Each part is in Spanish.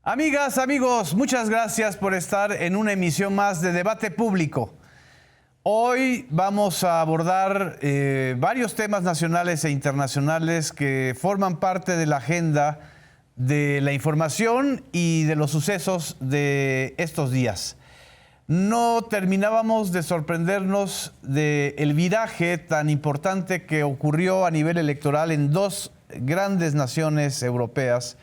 Amigas, amigos, muchas gracias por estar en una emisión más de Debate Público. Hoy vamos a abordar varios temas nacionales e internacionales que forman parte de la agenda de la información y de los sucesos de estos días. No terminábamos de sorprendernos del viraje tan importante que ocurrió a nivel electoral en dos grandes naciones europeas,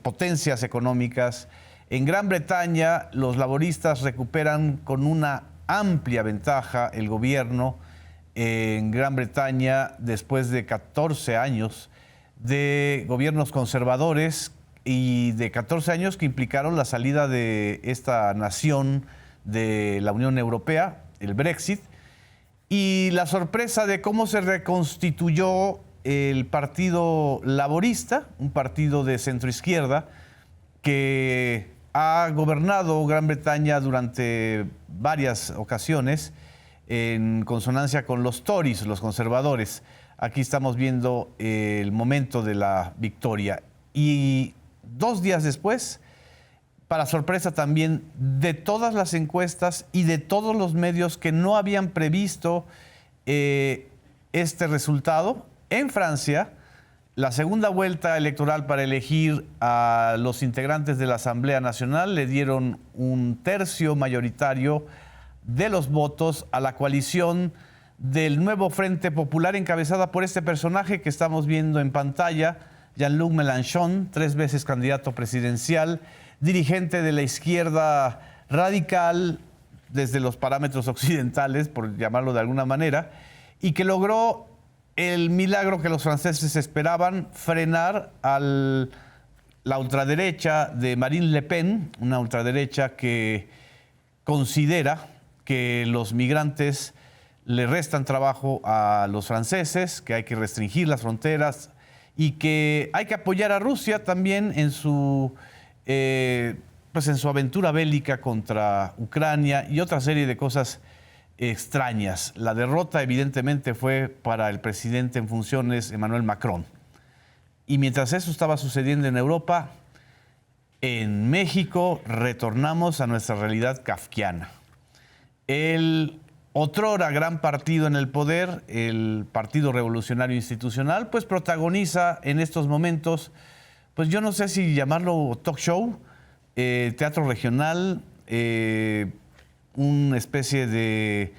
potencias económicas. En Gran Bretaña, los laboristas recuperan con una amplia ventaja el gobierno en Gran Bretaña después de 14 años de gobiernos conservadores y de 14 años que implicaron la salida de esta nación de la Unión Europea, el Brexit, y la sorpresa de cómo se reconstituyó el Partido Laborista, un partido de centroizquierda que ha gobernado Gran Bretaña durante varias ocasiones en consonancia con los Tories, los conservadores. Aquí estamos viendo el momento de la victoria. Y 2 días después, para sorpresa también de todas las encuestas y de todos los medios que no habían previsto este resultado, en Francia, la segunda vuelta electoral para elegir a los integrantes de la Asamblea Nacional le dieron 1/3 mayoritario de los votos a la coalición del nuevo Frente Popular encabezada por este personaje que estamos viendo en pantalla, Jean-Luc Mélenchon, 3 veces candidato presidencial, dirigente de la izquierda radical desde los parámetros occidentales, por llamarlo de alguna manera, y que logró el milagro que los franceses esperaban: frenar a la ultraderecha de Marine Le Pen, una ultraderecha que considera que los migrantes le restan trabajo a los franceses, que hay que restringir las fronteras y que hay que apoyar a Rusia también en su aventura bélica contra Ucrania y otra serie de cosas extrañas. La derrota evidentemente fue para el presidente en funciones, Emmanuel Macron. Y mientras eso estaba sucediendo en Europa, en México retornamos a nuestra realidad kafkiana. El otrora gran partido en el poder, el Partido Revolucionario Institucional, pues protagoniza en estos momentos, pues yo no sé si llamarlo talk show, teatro regional, una especie de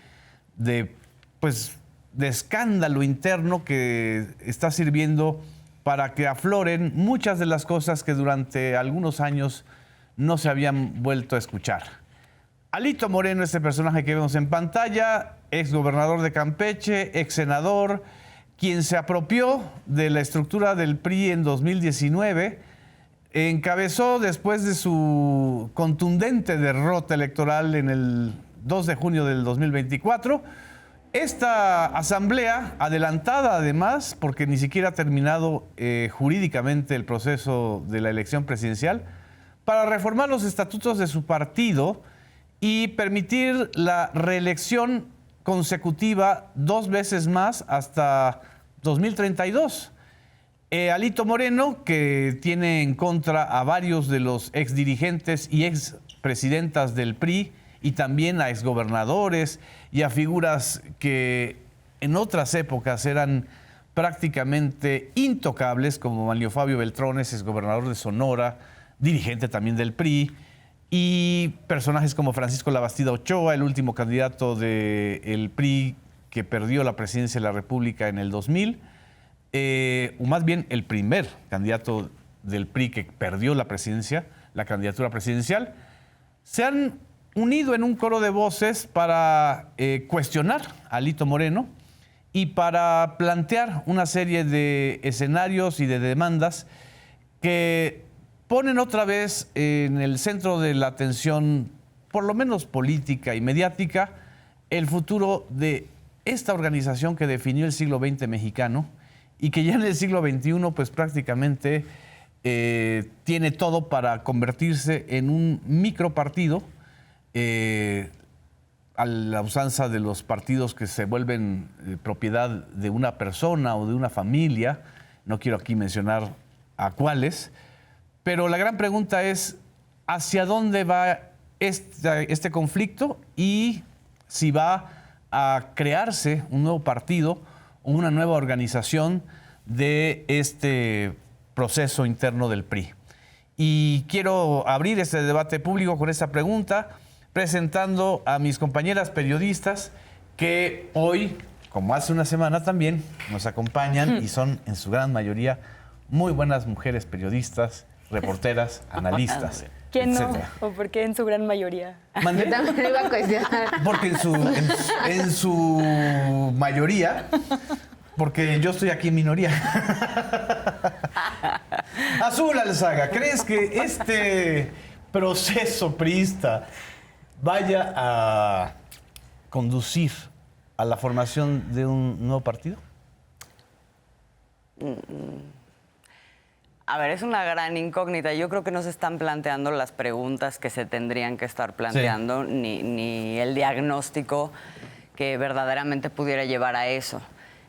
escándalo interno que está sirviendo para que afloren muchas de las cosas que durante algunos años no se habían vuelto a escuchar. Alito Moreno, este personaje que vemos en pantalla, ex gobernador de Campeche, ex senador, quien se apropió de la estructura del PRI en 2019, encabezó después de su contundente derrota electoral en el 2 de junio del 2024, esta asamblea adelantada además, porque ni siquiera ha terminado jurídicamente el proceso de la elección presidencial, para reformar los estatutos de su partido y permitir la reelección consecutiva 2 veces más hasta 2032. Alito Moreno, que tiene en contra a varios de los exdirigentes y expresidentas del PRI y también a exgobernadores y a figuras que en otras épocas eran prácticamente intocables, como Manlio Fabio Beltrones, exgobernador de Sonora, dirigente también del PRI, y personajes como Francisco Labastida Ochoa, el último candidato del PRI que perdió la presidencia de la República en el 2000, o más bien el primer candidato del PRI que perdió la presidencia, la candidatura presidencial, se han unido en un coro de voces para cuestionar a Alito Moreno y para plantear una serie de escenarios y de demandas que ponen otra vez en el centro de la atención, por lo menos política y mediática, el futuro de esta organización que definió el siglo XX mexicano y que ya en el siglo XXI pues prácticamente tiene todo para convertirse en un micropartido a la usanza de los partidos que se vuelven propiedad de una persona o de una familia. No quiero aquí mencionar a cuáles, pero la gran pregunta es ¿hacia dónde va este conflicto y si va a crearse un nuevo partido o una nueva organización de este proceso interno del PRI? Y quiero abrir este debate público con esta pregunta, presentando a mis compañeras periodistas que hoy, como hace una semana también, nos acompañan y son en su gran mayoría muy buenas mujeres periodistas, reporteras, analistas. ¿Quién no? etcétera. ¿O por qué en su gran mayoría? ¿Mandé? Yo también lo iba a cuestionar. Porque en su mayoría, porque yo estoy aquí en minoría. Azul Alzaga, ¿crees que este proceso priista vaya a conducir a la formación de un nuevo partido? A ver, es una gran incógnita. Yo creo que no se están planteando las preguntas que se tendrían que estar planteando, ni el diagnóstico que verdaderamente pudiera llevar a eso.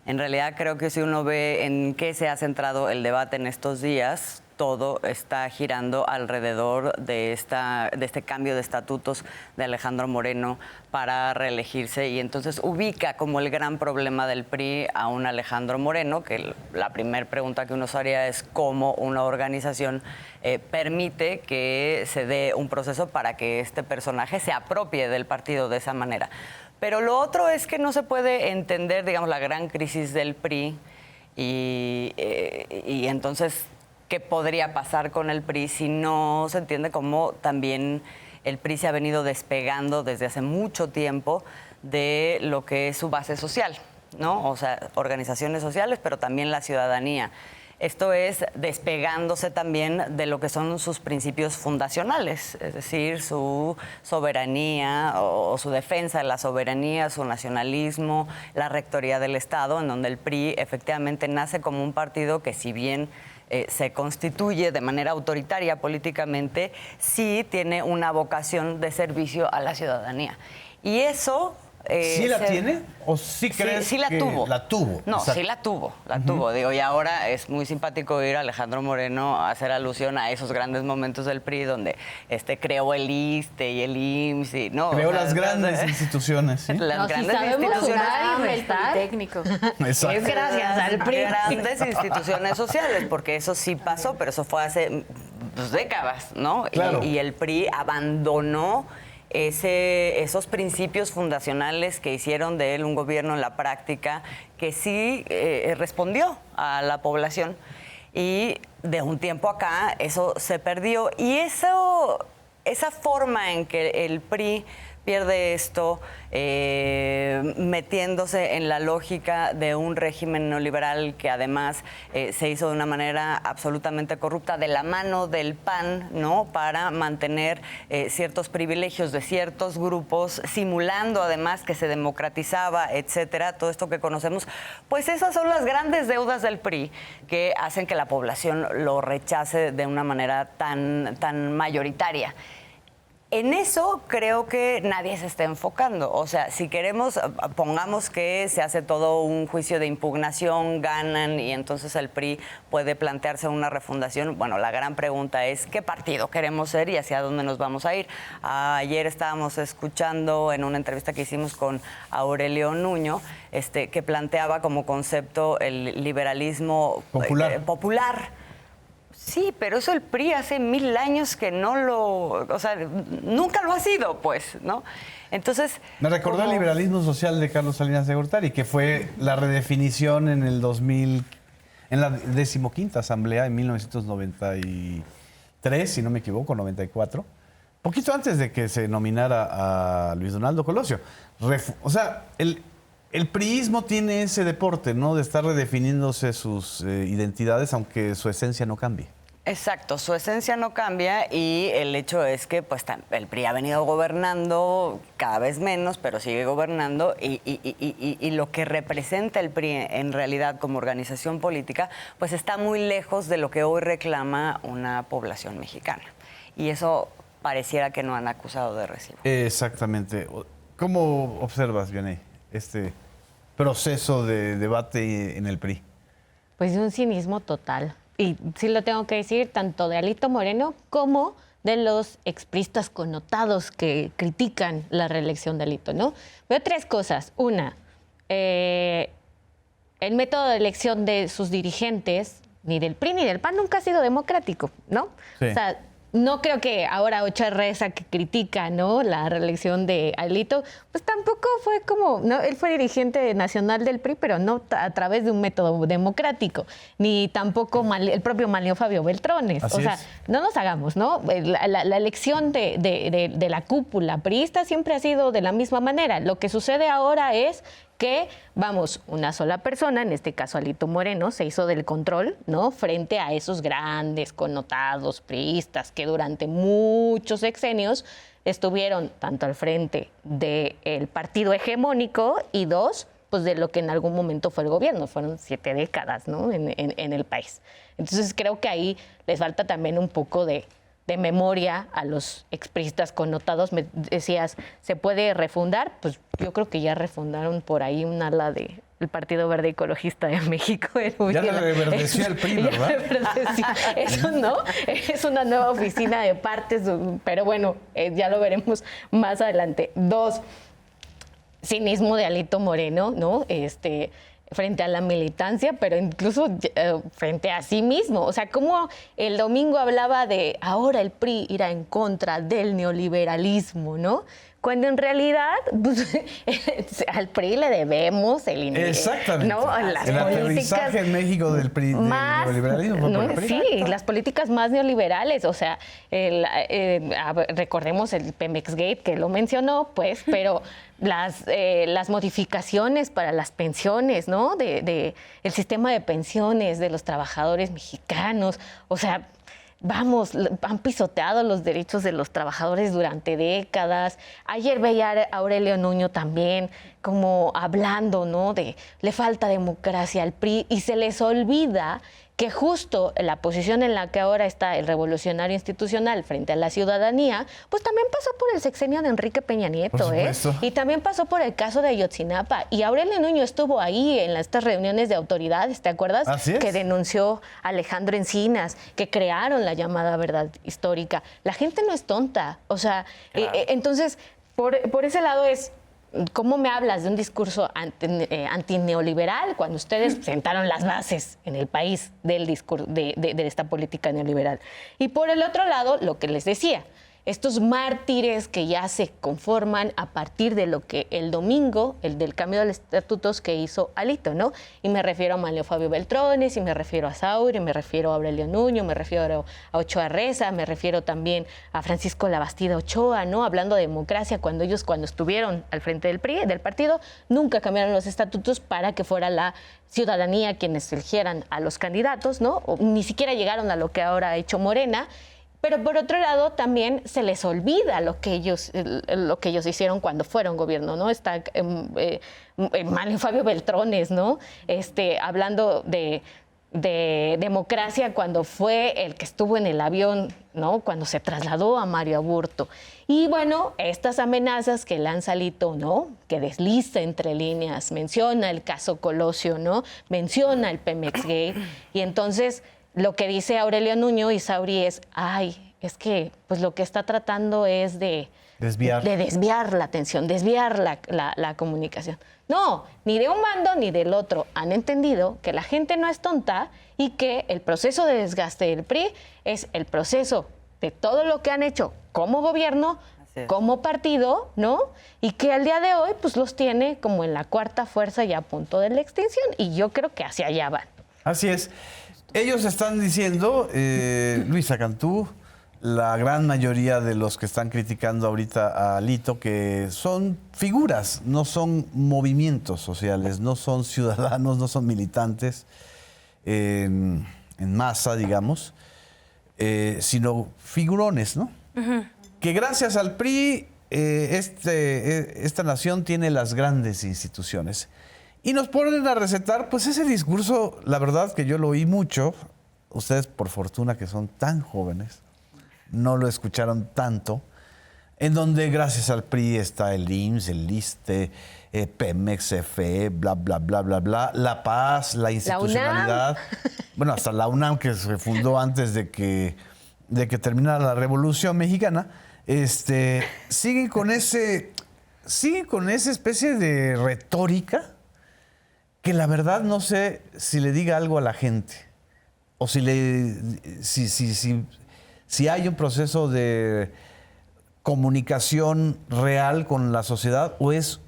En realidad creo que si uno ve en qué se ha centrado el debate en estos días, todo está girando alrededor de este cambio de estatutos de Alejandro Moreno para reelegirse, y entonces ubica como el gran problema del PRI a un Alejandro Moreno, que la primera pregunta que uno se haría es cómo una organización permite que se dé un proceso para que este personaje se apropie del partido de esa manera. Pero lo otro es que no se puede entender, digamos, la gran crisis del PRI y entonces qué podría pasar con el PRI si no se entiende cómo también el PRI se ha venido despegando desde hace mucho tiempo de lo que es su base social, ¿no? O sea, organizaciones sociales, pero también la ciudadanía. Esto es despegándose también de lo que son sus principios fundacionales, es decir, su soberanía o su defensa de la soberanía, su nacionalismo, la rectoría del Estado, en donde el PRI efectivamente nace como un partido que, si bien se constituye de manera autoritaria políticamente, sí tiene una vocación de servicio a la ciudadanía. Y eso... ¿Sí la tiene? ¿O sí crees sí la que tuvo? La tuvo. No, Exacto. sí la tuvo. Digo, y ahora es muy simpático oír a Alejandro Moreno hacer alusión a esos grandes momentos del PRI donde creó el ISSSTE y el IMSS. Y, no, Creó las grandes instituciones, ¿sí? Las No, grandes si sabemos instituciones. jugar y el restar. Politécnico. Exacto. Es gracias al PRI. Grandes instituciones sociales, porque eso sí pasó, pero eso fue hace décadas, ¿no? Claro. Y el PRI abandonó esos principios fundacionales que hicieron de él un gobierno en la práctica que sí respondió a la población, y de un tiempo acá eso se perdió, y esa forma en que el PRI pierde esto, metiéndose en la lógica de un régimen neoliberal que además se hizo de una manera absolutamente corrupta, de la mano del PAN, ¿no? Para mantener ciertos privilegios de ciertos grupos, simulando además que se democratizaba, etcétera, todo esto que conocemos. Pues esas son las grandes deudas del PRI que hacen que la población lo rechace de una manera tan mayoritaria. En eso creo que nadie se está enfocando. O sea, si queremos, pongamos que se hace todo un juicio de impugnación, ganan, y entonces el PRI puede plantearse una refundación. Bueno, la gran pregunta es ¿qué partido queremos ser y hacia dónde nos vamos a ir? Ayer estábamos escuchando en una entrevista que hicimos con Aurelio Nuño, que planteaba como concepto el liberalismo popular. Sí, pero eso el PRI hace 1000 años que no o sea, nunca lo ha sido, pues, ¿no? Entonces... Me recordó el liberalismo social de Carlos Salinas de Gortari, que fue la redefinición en el 2000, en la 15ª Asamblea en 1993, si no me equivoco, 94, poquito antes de que se nominara a Luis Donaldo Colosio. O sea, el priismo tiene ese deporte, ¿no? De estar redefiniéndose sus identidades, aunque su esencia no cambie. Exacto, su esencia no cambia, y el hecho es que pues el PRI ha venido gobernando cada vez menos, pero sigue gobernando, y lo que representa el PRI en realidad como organización política pues está muy lejos de lo que hoy reclama una población mexicana. Y eso pareciera que no han acusado de recibo. Exactamente. ¿Cómo observas, Vianey, este proceso de debate en el PRI? Pues de un cinismo total. Y sí lo tengo que decir, tanto de Alito Moreno como de los expristas connotados que critican la reelección de Alito, ¿no? Veo tres cosas. Una, el método de elección de sus dirigentes, ni del PRI ni del PAN, nunca ha sido democrático, ¿no? Sí. O sea, no creo que ahora Ochoa Reza, que critica, ¿no?, la reelección de Alito, pues tampoco fue como, ¿no? Él fue dirigente nacional del PRI, pero no a través de un método democrático, ni tampoco el propio Manlio Fabio Beltrones. Así o sea, es. no nos hagamos, ¿no? La elección de la cúpula priista siempre ha sido de la misma manera. Lo que sucede ahora es que, vamos, una sola persona, en este caso Alito Moreno, se hizo del control, ¿no?, frente a esos grandes connotados priistas que durante muchos sexenios estuvieron tanto al frente del partido hegemónico y dos, pues de lo que en algún momento fue el gobierno. Fueron 7 décadas, ¿no?, en el país. Entonces creo que ahí les falta también un poco de memoria a los expriistas connotados. Me decías, ¿se puede refundar? Pues yo creo que ya refundaron por ahí un ala del Partido Verde Ecologista de México. Ya le reverdeció el PRI, ¿verdad? Ya reverdeció. Eso no, es una nueva oficina de partes, pero bueno, ya lo veremos más adelante. 2, cinismo de Alito Moreno, ¿no? Frente a la militancia, pero incluso frente a sí mismo. O sea, como el domingo hablaba de ahora el PRI irá en contra del neoliberalismo, ¿no? Cuando en realidad pues, al PRI le debemos el Exactamente. ¿no? Las el políticas aterrizaje en México del PRI, del neoliberalismo. Fue por el PRI. Sí, las políticas más neoliberales. O sea, recordemos el Pemex Gate, que lo mencionó, pues, pero las modificaciones para las pensiones, ¿no? El sistema de pensiones de los trabajadores mexicanos. O sea, vamos, han pisoteado los derechos de los trabajadores durante décadas. Ayer veía a Aurelio Nuño también como hablando, ¿no?, de le falta democracia al PRI y se les olvida que justo la posición en la que ahora está el revolucionario institucional frente a la ciudadanía, pues también pasó por el sexenio de Enrique Peña Nieto, y también pasó por el caso de Ayotzinapa. Y Aurelio Nuño estuvo ahí en estas reuniones de autoridades, ¿te acuerdas? Así es. Que denunció a Alejandro Encinas, que crearon la llamada verdad histórica. La gente no es tonta, o sea, claro. Entonces, por ese lado es... ¿Cómo me hablas de un discurso antineoliberal cuando ustedes sentaron las bases en el país del discurso de esta política neoliberal? Y por el otro lado, lo que les decía, estos mártires que ya se conforman a partir de lo que el domingo, el del cambio de los estatutos que hizo Alito, ¿no? Y me refiero a Manlio Fabio Beltrones, y me refiero a Sauri, me refiero a Aurelio Nuño, me refiero a Ochoa Reza, me refiero también a Francisco Labastida Ochoa, ¿no? Hablando de democracia, cuando estuvieron al frente del PRI, del partido, nunca cambiaron los estatutos para que fuera la ciudadanía quienes eligieran a los candidatos, ¿no? O ni siquiera llegaron a lo que ahora ha hecho Morena. Pero por otro lado también se les olvida lo que ellos hicieron cuando fueron gobierno, ¿no? Está Manlio Fabio Beltrones, ¿no? Hablando de democracia cuando fue el que estuvo en el avión, ¿no?, cuando se trasladó a Mario Aburto. Y bueno, estas amenazas que lanza Alito, ¿no?, que desliza entre líneas, menciona el caso Colosio, ¿no?, menciona el Pemex Gate, y entonces lo que dice Aurelio Nuño y Sauri es, es que pues lo que está tratando es de desviar la atención, desviar la comunicación. No, ni de un bando ni del otro. Han entendido que la gente no es tonta y que el proceso de desgaste del PRI es el proceso de todo lo que han hecho como gobierno, como partido, ¿no? Y que al día de hoy pues los tiene como en la cuarta fuerza y a punto de la extinción. Y yo creo que hacia allá van. Así es. Ellos están diciendo, Luisa Cantú, la gran mayoría de los que están criticando ahorita a Alito, que son figuras, no son movimientos sociales, no son ciudadanos, no son militantes en masa, digamos, sino figurones, ¿no? Uh-huh. Que gracias al PRI esta nación tiene las grandes instituciones. Y nos ponen a recetar, pues ese discurso, la verdad que yo lo oí mucho, ustedes por fortuna que son tan jóvenes, no lo escucharon tanto, en donde gracias al PRI está el IMSS, el ISSSTE, Pemex, CFE, bla, bla, bla, bla, bla, la paz, la institucionalidad. Bueno, hasta la UNAM, que se fundó antes de que terminara la Revolución Mexicana, siguen con esa especie de retórica que la verdad no sé si le diga algo a la gente o si hay un proceso de comunicación real con la sociedad o es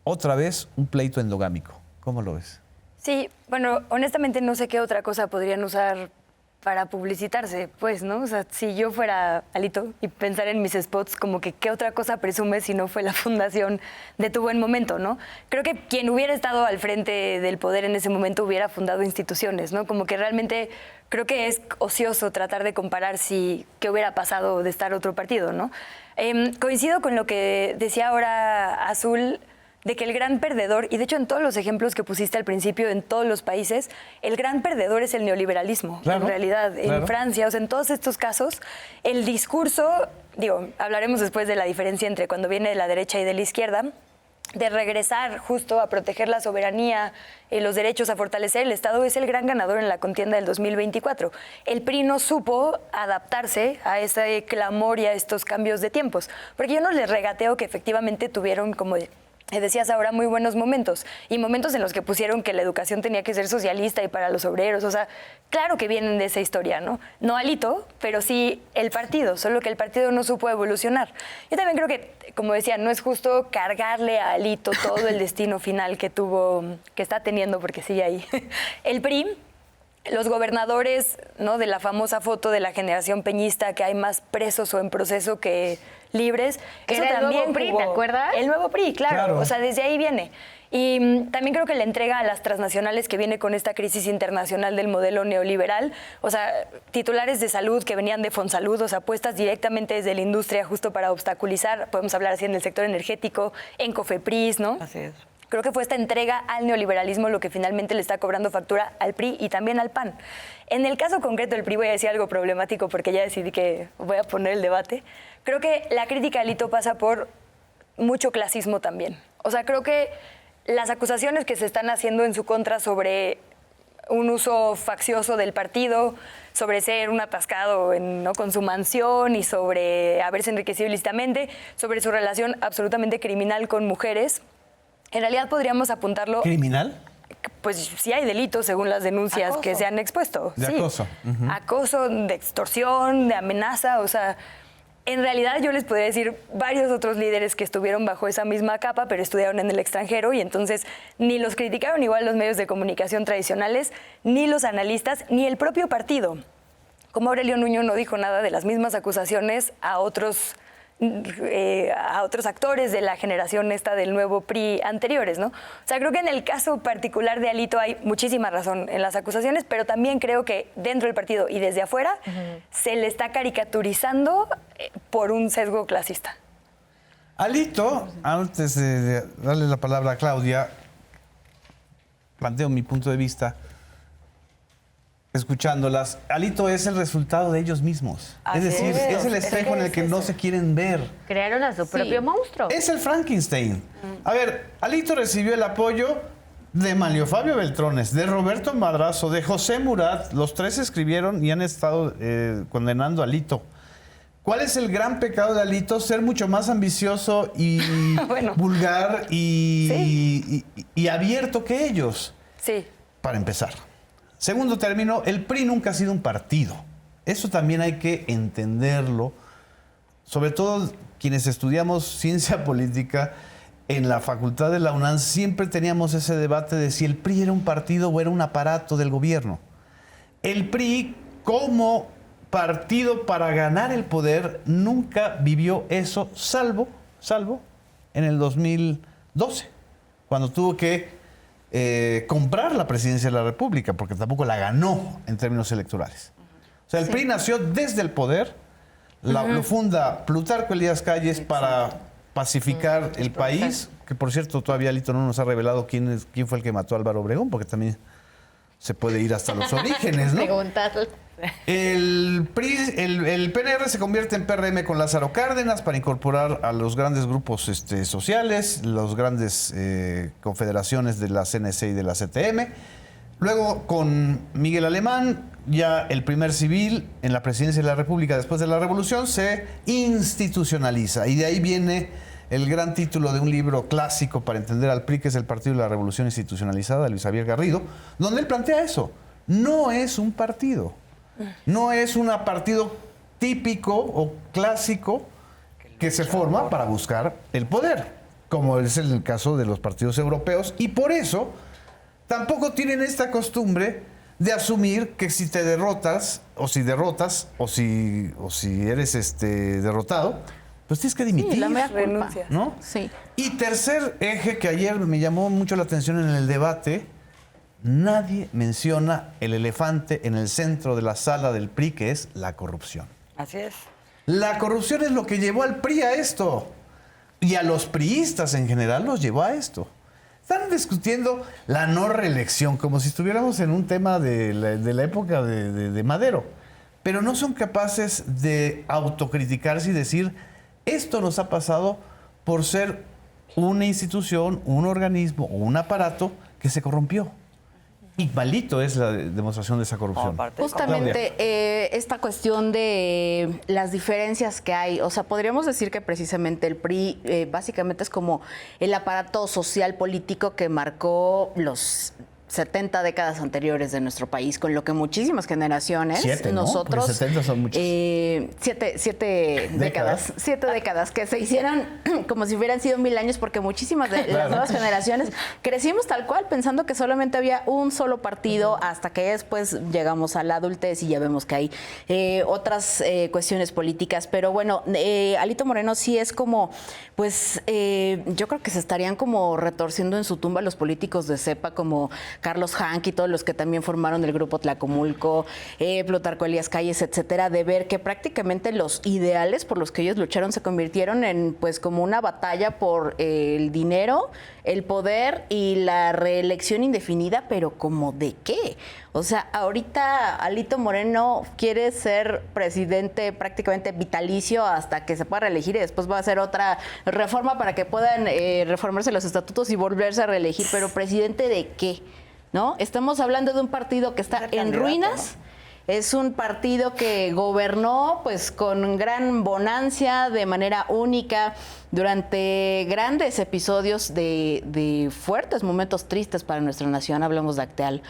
otra vez un pleito endogámico. ¿Cómo lo ves? Sí, bueno, honestamente no sé qué otra cosa podrían usar para publicitarse, pues, ¿no? O sea, si yo fuera Alito y pensar en mis spots, como que qué otra cosa presume si no fue la fundación de Tu Buen Momento, ¿no? Creo que quien hubiera estado al frente del poder en ese momento hubiera fundado instituciones, ¿no? Como que realmente creo que es ocioso tratar de comparar qué hubiera pasado de estar otro partido, ¿no? Coincido con lo que decía ahora Azul, de que el gran perdedor, y de hecho en todos los ejemplos que pusiste al principio, en todos los países, el gran perdedor es el neoliberalismo, claro, en realidad. Claro. En Francia, o sea, en todos estos casos, el discurso, hablaremos después de la diferencia entre cuando viene de la derecha y de la izquierda, de regresar justo a proteger la soberanía, los derechos, a fortalecer el Estado, es el gran ganador en la contienda del 2024. El PRI no supo adaptarse a ese clamor y a estos cambios de tiempos, porque yo no les regateo que efectivamente tuvieron, como decías ahora, muy buenos momentos y momentos en los que pusieron que la educación tenía que ser socialista y para los obreros, o sea, claro que vienen de esa historia, ¿no? No Alito, pero sí el partido, solo que el partido no supo evolucionar. Yo también creo que, como decía, no es justo cargarle a Alito todo el destino final que está teniendo, porque sigue ahí. El PRI, los gobernadores, ¿no?, de la famosa foto de la generación peñista, que hay más presos o en proceso que libres. Que eso era el también nuevo PRI, ¿te acuerdas? El nuevo PRI, claro. O sea, desde ahí viene. Y también creo que la entrega a las transnacionales que viene con esta crisis internacional del modelo neoliberal, o sea, titulares de salud que venían de Fonsalud, o sea, puestas directamente desde la industria justo para obstaculizar, podemos hablar así en el sector energético, en Cofepris, ¿no? Así es. Creo que fue esta entrega al neoliberalismo lo que finalmente le está cobrando factura al PRI y también al PAN. En el caso concreto del PRI voy a decir algo problemático porque ya decidí que voy a poner el debate. Creo que la crítica a Alito pasa por mucho clasismo también. O sea, creo que las acusaciones que se están haciendo en su contra sobre un uso faccioso del partido, sobre ser un atascado con su mansión y sobre haberse enriquecido ilícitamente, sobre su relación absolutamente criminal con mujeres, en realidad podríamos apuntarlo... ¿Criminal? Pues sí hay delitos según las denuncias Acoso. que se han expuesto. De sí. acoso. Uh-huh. Acoso, de extorsión, de amenaza, o sea... En realidad yo les podría decir varios otros líderes que estuvieron bajo esa misma capa, pero estudiaron en el extranjero y entonces ni los criticaron igual los medios de comunicación tradicionales, ni los analistas, ni el propio partido. Como Aurelio Nuño no dijo nada de las mismas acusaciones a otros actores de la generación esta del nuevo PRI anteriores, ¿no? O sea, creo que en el caso particular de Alito hay muchísima razón en las acusaciones, pero también creo que dentro del partido y desde afuera se le está caricaturizando por un sesgo clasista. Alito, antes de darle la palabra a Claudia, planteo mi punto de vista. Escuchándolas, Alito es el resultado de ellos mismos. Así es decir, es el espejo en el que no se quieren ver. Crearon a su propio monstruo. Es el Frankenstein. A ver, Alito recibió el apoyo de Manlio Fabio Beltrones, de Roberto Madrazo, de José Murat. Los tres escribieron y han estado condenando a Alito. ¿Cuál es el gran pecado de Alito? Ser mucho más ambicioso y Bueno. vulgar y abierto que ellos. Sí. Para empezar. Segundo término, el PRI nunca ha sido un partido. Eso también hay que entenderlo. Sobre todo quienes estudiamos ciencia política en la facultad de la UNAM, siempre teníamos ese debate de si el PRI era un partido o era un aparato del gobierno. El PRI, como partido para ganar el poder, nunca vivió eso, salvo en el 2012, cuando tuvo que comprar la presidencia de la República, porque tampoco la ganó en términos electorales. O sea, el PRI nació desde el poder, lo funda Plutarco Elías Calles para pacificar el país, que por cierto todavía Alito no nos ha revelado quién fue el que mató a Álvaro Obregón, porque también se puede ir hasta los orígenes, ¿no? Preguntarle. El PNR se convierte en PRM con Lázaro Cárdenas para incorporar a los grandes grupos sociales, las grandes confederaciones de la CNC y de la CTM. Luego, con Miguel Alemán, ya el primer civil en la presidencia de la República después de la Revolución se institucionaliza. Y de ahí viene el gran título de un libro clásico para entender al PRI, que es El Partido de la Revolución Institucionalizada, de Luis Javier Garrido, donde él plantea eso. No es un partido. No es un partido típico o clásico que se forma para buscar el poder, como es el caso de los partidos europeos. Y por eso tampoco tienen esta costumbre de asumir que si te derrotas, o si eres derrotado, pues tienes que dimitir. Sí, la mea culpa. Renuncia. ¿No? Sí. Y tercer eje que ayer me llamó mucho la atención en el debate, nadie menciona el elefante en el centro de la sala del PRI, que es la corrupción. Así es. La corrupción es lo que llevó al PRI a esto. Y a los priistas en general los llevó a esto. Están discutiendo la no reelección, como si estuviéramos en un tema de la época de Madero. Pero no son capaces de autocriticarse y decir, esto nos ha pasado por ser una institución, un organismo o un aparato que se corrompió. Y malito es la demostración de esa corrupción. Justamente esta cuestión de las diferencias que hay, o sea, podríamos decir que precisamente el PRI básicamente es como el aparato social político que marcó los 70 décadas anteriores de nuestro país, con lo que muchísimas generaciones, 7, ¿no? nosotros... Porque 70 son muchas. 7 décadas. 7 décadas que se hicieron como si hubieran sido 1000 años, porque muchísimas de las nuevas generaciones crecimos tal cual, pensando que solamente había un solo partido, hasta que después llegamos a la adultez y ya vemos que hay otras cuestiones políticas. Pero bueno, Alito Moreno sí es como, pues yo creo que se estarían como retorciendo en su tumba los políticos de cepa, como Carlos Hank y todos los que también formaron el grupo Tlacomulco, Plutarco Elías Calles, etcétera, de ver que prácticamente los ideales por los que ellos lucharon se convirtieron en pues como una batalla por el dinero, el poder y la reelección indefinida, pero ¿como de qué? O sea, ahorita Alito Moreno quiere ser presidente prácticamente vitalicio hasta que se pueda reelegir, y después va a hacer otra reforma para que puedan reformarse los estatutos y volverse a reelegir, pero ¿presidente de qué? ¿No? Estamos hablando de un partido que está en ruinas. ¿No? Es un partido que gobernó pues con gran bonancia, de manera única, durante grandes episodios de fuertes momentos tristes para nuestra nación. Hablamos de Acteal,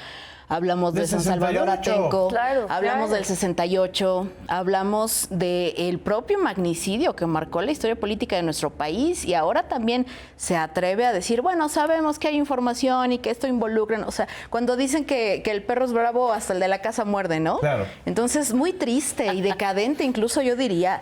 hablamos de San Salvador Atenco, hablamos del 68, hablamos del propio magnicidio que marcó la historia política de nuestro país, y ahora también se atreve a decir, bueno, sabemos que hay información y que esto involucra, o sea, cuando dicen que el perro es bravo, hasta el de la casa muerde, ¿no? Claro. Entonces, muy triste y decadente, incluso yo diría,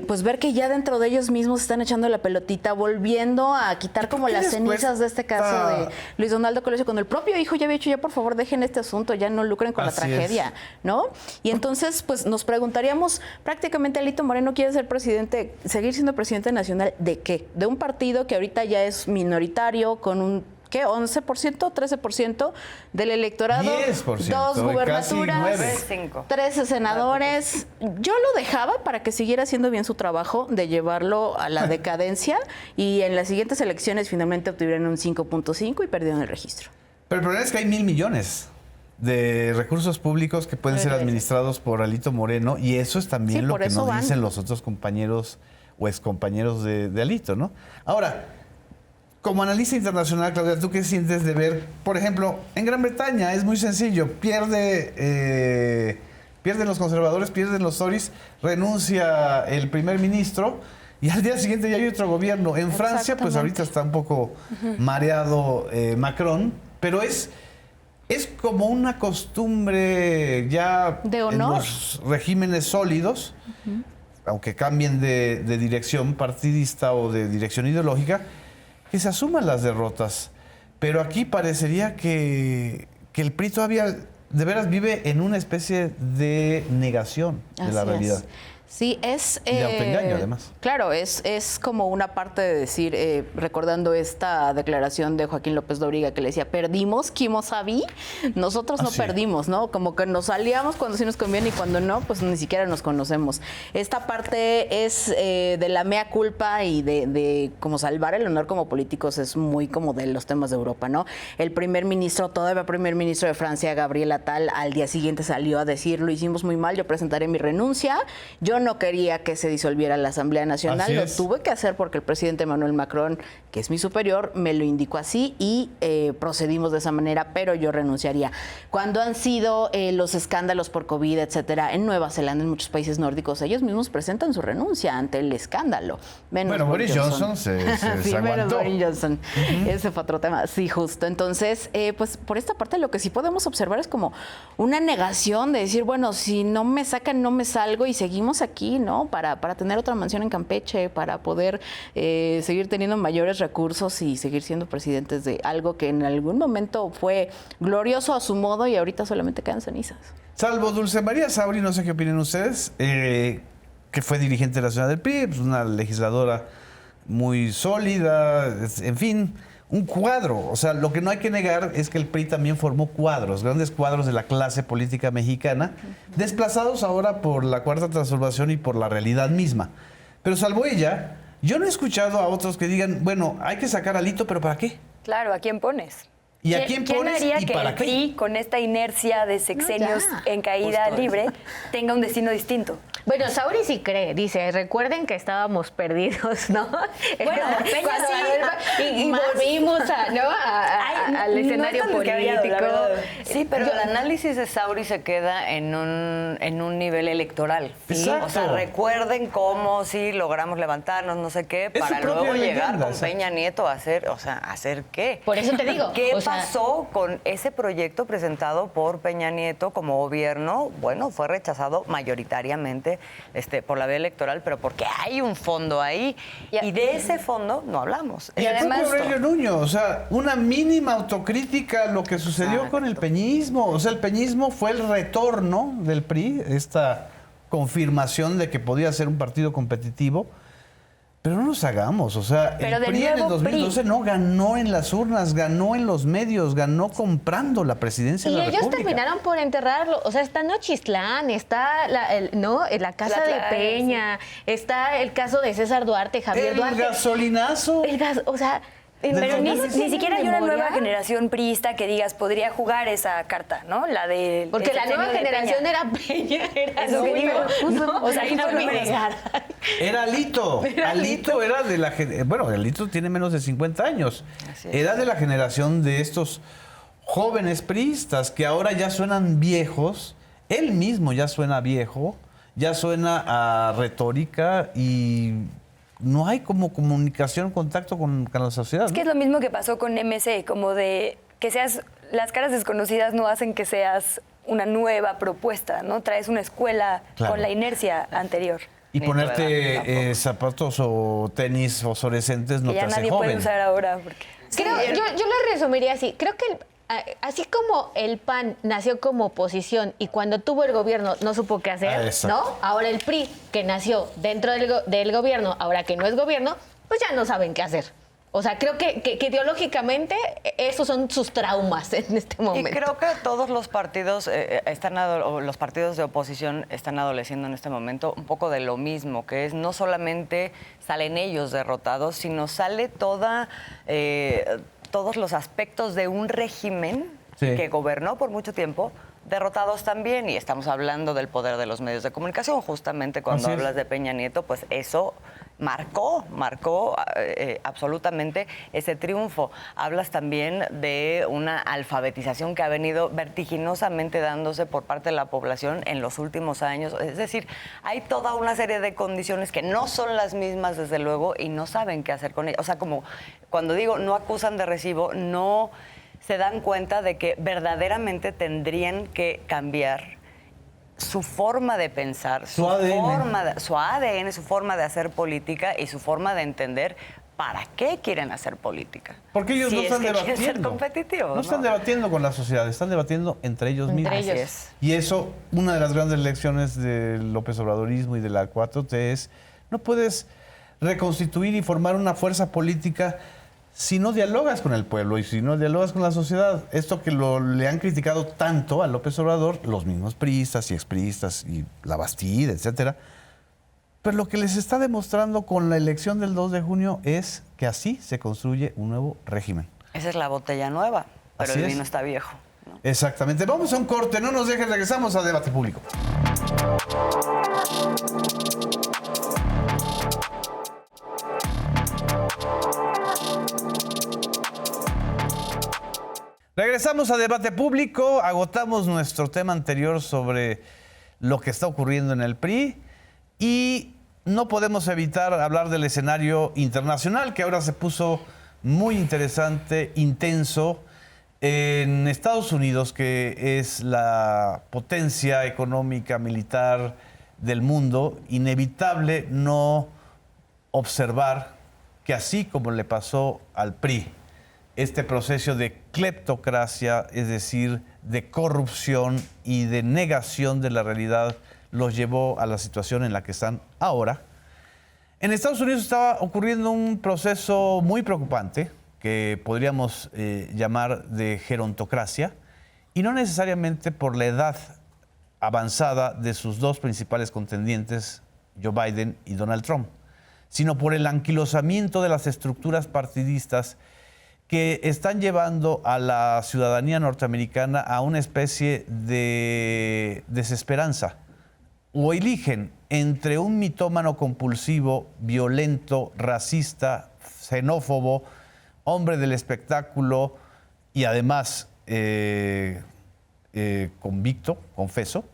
pues ver que ya dentro de ellos mismos están echando la pelotita, volviendo a quitar como las cenizas de este caso de Luis Donaldo Colosio, cuando el propio hijo ya había dicho, ya por favor dejen este asunto, ya no lucren con la tragedia, ¿no? Y entonces, pues nos preguntaríamos, prácticamente Alito Moreno quiere ser presidente, seguir siendo presidente nacional, ¿de qué? De un partido que ahorita ya es minoritario, con un ¿qué? 11%, 13% del electorado, 10%, 2 gubernaturas, 13 senadores. Yo lo dejaba para que siguiera haciendo bien su trabajo de llevarlo a la decadencia, y en las siguientes elecciones finalmente obtuvieron un 5.5 y perdieron el registro. Pero el problema es que hay 1,000 millones de recursos públicos que pueden ser administrados por Alito Moreno, y eso es también lo que nos dicen los otros compañeros o excompañeros de Alito, ¿no? Ahora, como analista internacional, Claudia, ¿tú qué sientes de ver, por ejemplo, en Gran Bretaña? Es muy sencillo, pierden los conservadores, pierden los Tories, renuncia el primer ministro y al día siguiente ya hay otro gobierno. En Francia, pues ahorita está un poco mareado Macron, pero es como una costumbre ya de honor en los regímenes sólidos, aunque cambien de dirección partidista o de dirección ideológica, que se asuman las derrotas. Pero aquí parecería que el PRI todavía de veras vive en una especie de negación de la realidad. Sí, es... Y de autoengaño, además. Claro, es como una parte de decir, recordando esta declaración de Joaquín López Dóriga que le decía, perdimos, Kimo Sabi, nosotros no sí. perdimos, ¿no? Como que nos aliamos cuando sí nos conviene y cuando no, pues ni siquiera nos conocemos. Esta parte es de la mea culpa y de como salvar el honor como políticos es muy como de los temas de Europa, ¿no? El todavía primer ministro de Francia, Gabriel Attal, al día siguiente salió a decir, lo hicimos muy mal, yo presentaré mi renuncia, yo no quería que se disolviera la Asamblea Nacional, lo tuve que hacer porque el presidente Emmanuel Macron, que es mi superior, me lo indicó así y procedimos de esa manera, pero yo renunciaría. Cuando han sido los escándalos por COVID, etcétera, en Nueva Zelanda, en muchos países nórdicos, ellos mismos presentan su renuncia ante el escándalo. Menos Boris Johnson se sí, menos aguantó. Boris Johnson. Ese fue otro tema. Sí, justo. Entonces, pues por esta parte lo que sí podemos observar es como una negación de decir, bueno, si no me sacan, no me salgo y seguimos aquí, ¿no? Para tener otra mansión en Campeche, para poder seguir teniendo mayores recursos y seguir siendo presidentes de algo que en algún momento fue glorioso a su modo y ahorita solamente quedan cenizas. Salvo Dulce María Sauri, no sé qué opinan ustedes, que fue dirigente de la ciudad del PRI, pues una legisladora muy sólida, en fin, un cuadro. O sea, lo que no hay que negar es que el PRI también formó cuadros, grandes cuadros de la clase política mexicana, desplazados ahora por la Cuarta Transformación y por la realidad misma. Pero salvo ella, yo no he escuchado a otros que digan, bueno, hay que sacar a Alito, ¿pero para qué? Claro, ¿a quién pones? ¿Y a quién pones haría y que para el qué? PRI, con esta inercia de sexenios en caída libre, tenga un destino distinto? Bueno, Sauri sí cree, dice, recuerden que estábamos perdidos, ¿no? Bueno, Peña sí. Y volvimos al escenario político. Sí, pero el análisis de Sauri se queda en un nivel electoral. Exacto. O sea, recuerden cómo sí logramos levantarnos, no sé qué, Es para su propia luego llegar leyenda, con exacto. Peña Nieto a hacer, o sea, ¿hacer qué? Por eso te digo. ¿Qué o sea, pasó con ese proyecto presentado por Peña Nieto como gobierno? Bueno, fue rechazado mayoritariamente por la vía electoral, pero porque hay un fondo ahí y de ese fondo no hablamos. Y el propio Aurelio Nuño, o sea, una mínima autocrítica a lo que sucedió con el peñismo. O sea, el peñismo fue el retorno del PRI, esta confirmación de que podía ser un partido competitivo. Pero no nos hagamos, o sea, Pero el de PRI en el nuevo, 2012 no ganó en las urnas, ganó en los medios, ganó comprando la presidencia y de la ellos República. terminaron por enterrarlo. O sea, está Nochistlán, está la casa de Peña, está el caso de César Duarte, Javier El Duarte. gasolinazo. O sea, Pero ni ¿no tienen siquiera hay una memoria? nueva generación priista que digas, podría jugar esa carta, ¿no? La de... Porque el la nueva sexenio de generación Peña. era Peña, era Es lo que Nuño, digo. ¿no? O sea, ahí no fue me números. negar. Era Alito. Alito era de la bueno, Alito tiene menos de 50 años. Era de la generación de estos jóvenes priistas que ahora ya suenan viejos. Él mismo ya suena viejo, ya suena a retórica y no hay como comunicación, contacto con la sociedad. Es que es lo mismo que pasó con MC, como de que seas, las caras desconocidas no hacen que seas una nueva propuesta, ¿no? Traes una escuela Claro. con la inercia anterior. Y Ni tu ponerte edad, tampoco. zapatos o tenis fosforescentes no Que te ya hace nadie joven. puede usar ahora. Porque... Creo, yo lo resumiría así. Creo que así como el PAN nació como oposición y cuando tuvo el gobierno no supo qué hacer, Exacto. ¿no? Ahora el PRI, que nació dentro del gobierno, ahora que no es gobierno, pues ya no saben qué hacer. O sea, creo que ideológicamente esos son sus traumas en este Y momento. creo que todos los partidos los partidos de oposición están adoleciendo en este momento un poco de lo mismo, que es no solamente salen ellos derrotados, sino sale todos los aspectos de un régimen Sí. que gobernó por mucho tiempo derrotados también. Y estamos hablando del poder de los medios de comunicación. Justamente cuando Así es. hablas de Peña Nieto, pues eso marcó absolutamente ese triunfo. Hablas también de una alfabetización que ha venido vertiginosamente dándose por parte de la población en los últimos años. Es decir, hay toda una serie de condiciones que no son las mismas, desde luego, y no saben qué hacer con ellas. O sea, como cuando digo no acusan de recibo, no se dan cuenta de que verdaderamente tendrían que cambiar su forma de pensar, Su ADN. su ADN, su forma de hacer política y su forma de entender ¿para qué quieren hacer política? Porque ellos Si no es están que quieren ser debatiendo. competitivos, No están debatiendo con la sociedad, están debatiendo entre ellos mismos. Así es. Y eso, una de las grandes lecciones del López Obradorismo y de la 4T es, no puedes reconstituir y formar una fuerza política si no dialogas con el pueblo y si no dialogas con la sociedad. Esto que le han criticado tanto a López Obrador, los mismos priistas y expriistas y la Bastida, etcétera. Pero lo que les está demostrando con la elección del 2 de junio es que así se construye un nuevo régimen. Esa es la botella nueva, pero Así el es. vino está viejo, ¿no? Exactamente. Vamos a un corte, no nos dejen, regresamos a Debate Público. Regresamos a Debate Público, agotamos nuestro tema anterior sobre lo que está ocurriendo en el PRI y no podemos evitar hablar del escenario internacional que ahora se puso muy interesante, intenso. En Estados Unidos, que es la potencia económica, militar del mundo, inevitable no observar que así como le pasó al PRI, este proceso de cleptocracia, es decir, de corrupción y de negación de la realidad, los llevó a la situación en la que están ahora. En Estados Unidos estaba ocurriendo un proceso muy preocupante que podríamos llamar de gerontocracia, y no necesariamente por la edad avanzada de sus dos principales contendientes, Joe Biden y Donald Trump, sino por el anquilosamiento de las estructuras partidistas que están llevando a la ciudadanía norteamericana a una especie de desesperanza. O eligen entre un mitómano compulsivo, violento, racista, xenófobo, hombre del espectáculo y además convicto, confeso,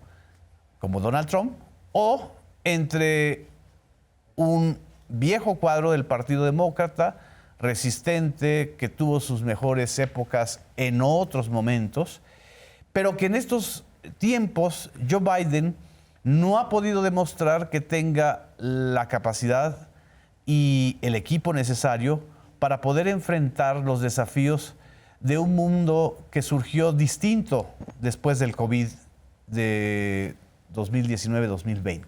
como Donald Trump, o entre un viejo cuadro del Partido Demócrata, resistente, que tuvo sus mejores épocas en otros momentos, pero que en estos tiempos Joe Biden no ha podido demostrar que tenga la capacidad y el equipo necesario para poder enfrentar los desafíos de un mundo que surgió distinto después del COVID de 2019-2020.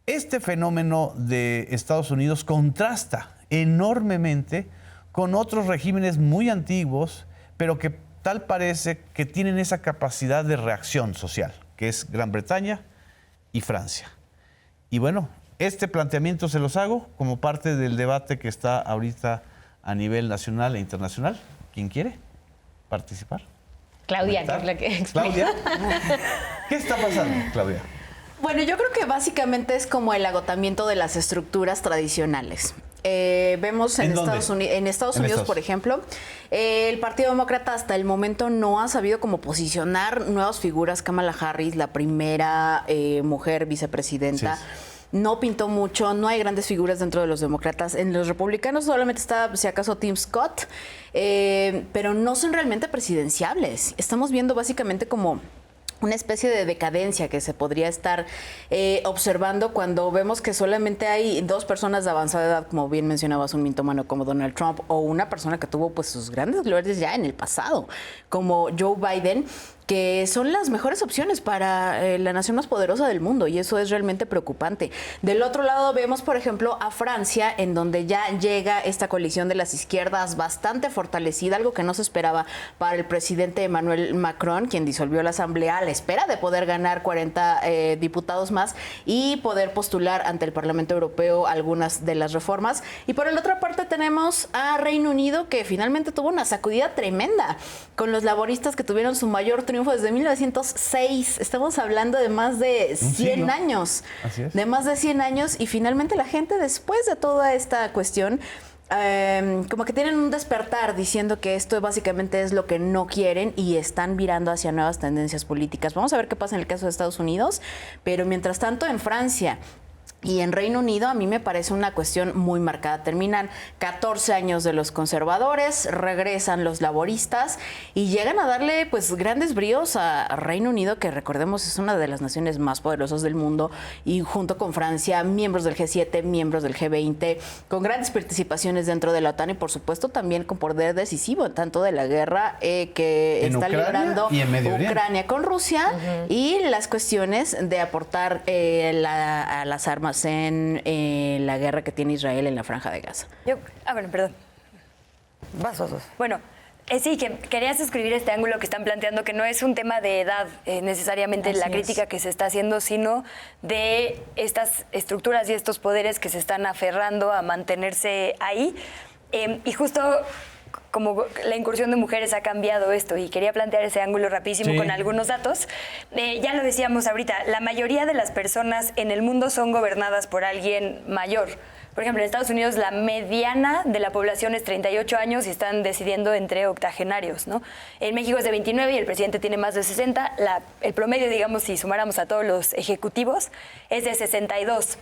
Este fenómeno de Estados Unidos contrasta enormemente con otros regímenes muy antiguos, pero que tal parece que tienen esa capacidad de reacción social, que es Gran Bretaña y Francia. Y bueno, este planteamiento se los hago como parte del debate que está ahorita a nivel nacional e internacional. ¿Quién quiere participar? Claudia, que es la que explica. Claudia, ¿qué está pasando, Claudia? Bueno, yo creo que básicamente es como el agotamiento de las estructuras tradicionales. Vemos en Estados Unidos, por ejemplo, el Partido Demócrata hasta el momento no ha sabido cómo posicionar nuevas figuras. Kamala Harris, la primera mujer vicepresidenta, Sí. no pintó mucho, no hay grandes figuras dentro de los demócratas. En los republicanos solamente está, si acaso, Tim Scott, pero no son realmente presidenciables. Estamos viendo básicamente como una especie de decadencia que se podría estar observando cuando vemos que solamente hay dos personas de avanzada edad, como bien mencionabas, un mitómano como Donald Trump, o una persona que tuvo pues sus grandes glorias ya en el pasado, como Joe Biden, que son las mejores opciones para la nación más poderosa del mundo, y eso es realmente preocupante. Del otro lado vemos, por ejemplo, a Francia, en donde ya llega esta coalición de las izquierdas bastante fortalecida, algo que no se esperaba para el presidente Emmanuel Macron, quien disolvió la Asamblea a la espera de poder ganar 40 diputados más y poder postular ante el Parlamento Europeo algunas de las reformas. Y por la otra parte tenemos a Reino Unido, que finalmente tuvo una sacudida tremenda con los laboristas, que tuvieron su mayor triunfo desde 1906. Estamos hablando de más de 100 años. Así es. De más de 100 años, y finalmente la gente, después de toda esta cuestión, como que tienen un despertar diciendo que esto básicamente es lo que no quieren y están virando hacia nuevas tendencias políticas. Vamos a ver qué pasa en el caso de Estados Unidos, pero mientras tanto en Francia, Y en Reino Unido a mí me parece una cuestión muy marcada. Terminan 14 años de los conservadores, regresan los laboristas y llegan a darle pues grandes bríos a Reino Unido, que recordemos es una de las naciones más poderosas del mundo, y junto con Francia, miembros del G7, miembros del G20, con grandes participaciones dentro de la OTAN y por supuesto también con poder decisivo tanto de la guerra que en está Ucrania librando y en Medio Oriente. Ucrania con Rusia y las cuestiones de aportar a las armas en la guerra que tiene Israel en la Franja de Gaza. Bueno, perdón. Vas. Bueno, sí, que querías escribir este ángulo que están planteando, que no es un tema de edad necesariamente Así la es. crítica que se está haciendo, sino de estas estructuras y estos poderes que se están aferrando a mantenerse ahí. Y justo como la incursión de mujeres ha cambiado esto, y quería plantear ese ángulo rapidísimo con algunos datos. Ya lo decíamos ahorita, la mayoría de las personas en el mundo son gobernadas por alguien mayor. Por ejemplo, en Estados Unidos la mediana de la población es 38 años y están decidiendo entre octogenarios, ¿no? En México es de 29 y el presidente tiene más de 60. El promedio, digamos, si sumáramos a todos los ejecutivos, es de 62.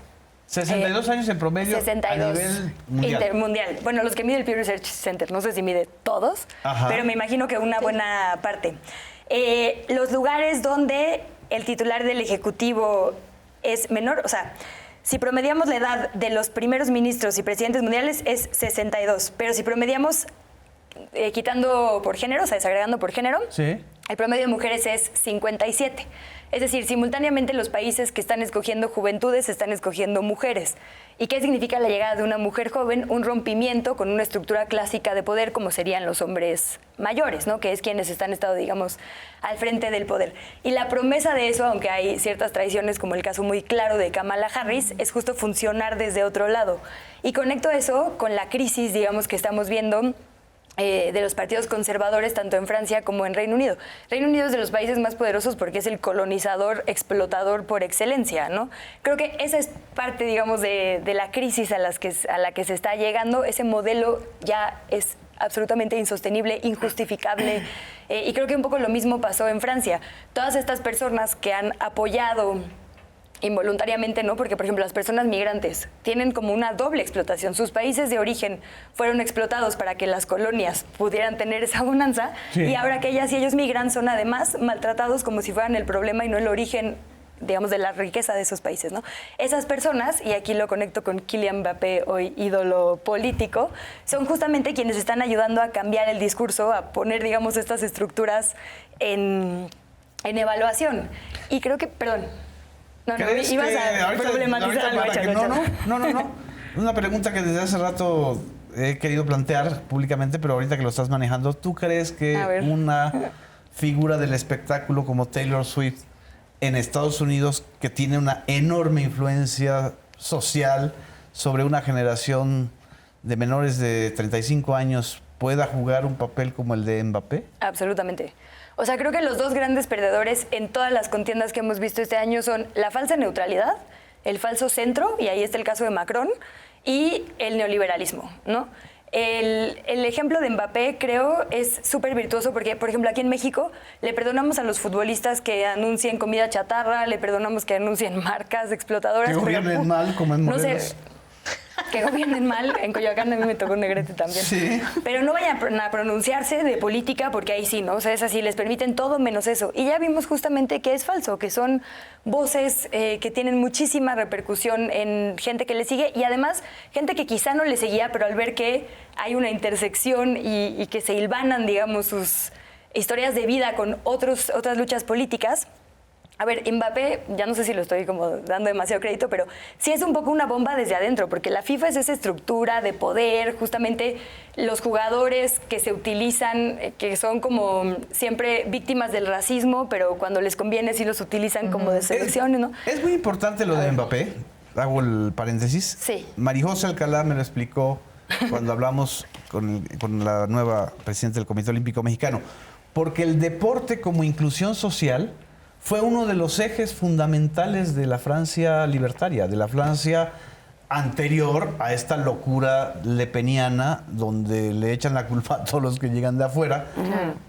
62 años en promedio 62 a nivel mundial. intermundial. Bueno, los que mide el Pew Research Center, no sé si mide todos, Ajá. pero me imagino que una buena parte. Los lugares donde el titular del Ejecutivo es menor, o sea, si promediamos la edad de los primeros ministros y presidentes mundiales es 62, pero si promediamos quitando por género, o sea, desagregando por género, Sí. el promedio de mujeres es 57. Es decir, simultáneamente los países que están escogiendo juventudes están escogiendo mujeres. ¿Y qué significa la llegada de una mujer joven? Un rompimiento con una estructura clásica de poder como serían los hombres mayores, ¿no? Que es quienes están estado, digamos, al frente del poder. Y la promesa de eso, aunque hay ciertas tradiciones como el caso muy claro de Kamala Harris, es justo funcionar desde otro lado. Y conecto eso con la crisis, digamos, que estamos viendo de los partidos conservadores tanto en Francia como en Reino Unido. Reino Unido es de los países más poderosos porque es el colonizador, explotador por excelencia, ¿no? Creo que esa es parte, digamos, de la crisis a la que se está llegando. Ese modelo ya es absolutamente insostenible, injustificable, y creo que un poco lo mismo pasó en Francia. Todas estas personas que han apoyado involuntariamente, ¿no? Porque, por ejemplo, las personas migrantes tienen como una doble explotación. Sus países de origen fueron explotados para que las colonias pudieran tener esa bonanza, Sí. y ahora que ellas y ellos migran son además maltratados como si fueran el problema y no el origen, digamos, de la riqueza de esos países, ¿no? Esas personas, y aquí lo conecto con Kylian Mbappé, hoy ídolo político, son justamente quienes están ayudando a cambiar el discurso, a poner, digamos, estas estructuras en evaluación. Y creo que, perdón, no, ¿Crees ibas que a ahorita problematizar algo, para que- Chaco, Chaco. No. Una pregunta que desde hace rato he querido plantear públicamente, pero ahorita que lo estás manejando, ¿tú crees que A ver. una figura del espectáculo como Taylor Swift en Estados Unidos, que tiene una enorme influencia social sobre una generación de menores de 35 años, pueda jugar un papel como el de Mbappé? Absolutamente. O sea, creo que los dos grandes perdedores en todas las contiendas que hemos visto este año son la falsa neutralidad, el falso centro, y ahí está el caso de Macron, y el neoliberalismo, ¿no? El ejemplo de Mbappé, creo, es súper virtuoso porque, por ejemplo, aquí en México le perdonamos a los futbolistas que anuncien comida chatarra, le perdonamos que anuncien marcas explotadoras. Que gobiernen mal, como en no Morelos. sé, que gobiernen mal. En Coyoacán a mí me tocó un Negrete también. Sí. Pero no vayan a pronunciarse de política porque ahí sí, ¿no? O sea, es así, les permiten todo menos eso. Y ya vimos justamente que es falso, que son voces que tienen muchísima repercusión en gente que le sigue y además gente que quizá no le seguía, pero al ver que hay una intersección y que se hilvanan, digamos, sus historias de vida con otras luchas políticas. A ver, Mbappé, ya no sé si lo estoy como dando demasiado crédito, pero sí es un poco una bomba desde adentro, porque la FIFA es esa estructura de poder, justamente los jugadores que se utilizan, que son como siempre víctimas del racismo, pero cuando les conviene sí los utilizan como de selecciones, ¿no? Es muy importante lo de Mbappé, hago el paréntesis. Sí. Marijose Alcalá me lo explicó cuando hablamos con la nueva presidenta del Comité Olímpico Mexicano, porque el deporte como inclusión social fue uno de los ejes fundamentales de la Francia libertaria, de la Francia anterior a esta locura lepeniana donde le echan la culpa a todos los que llegan de afuera.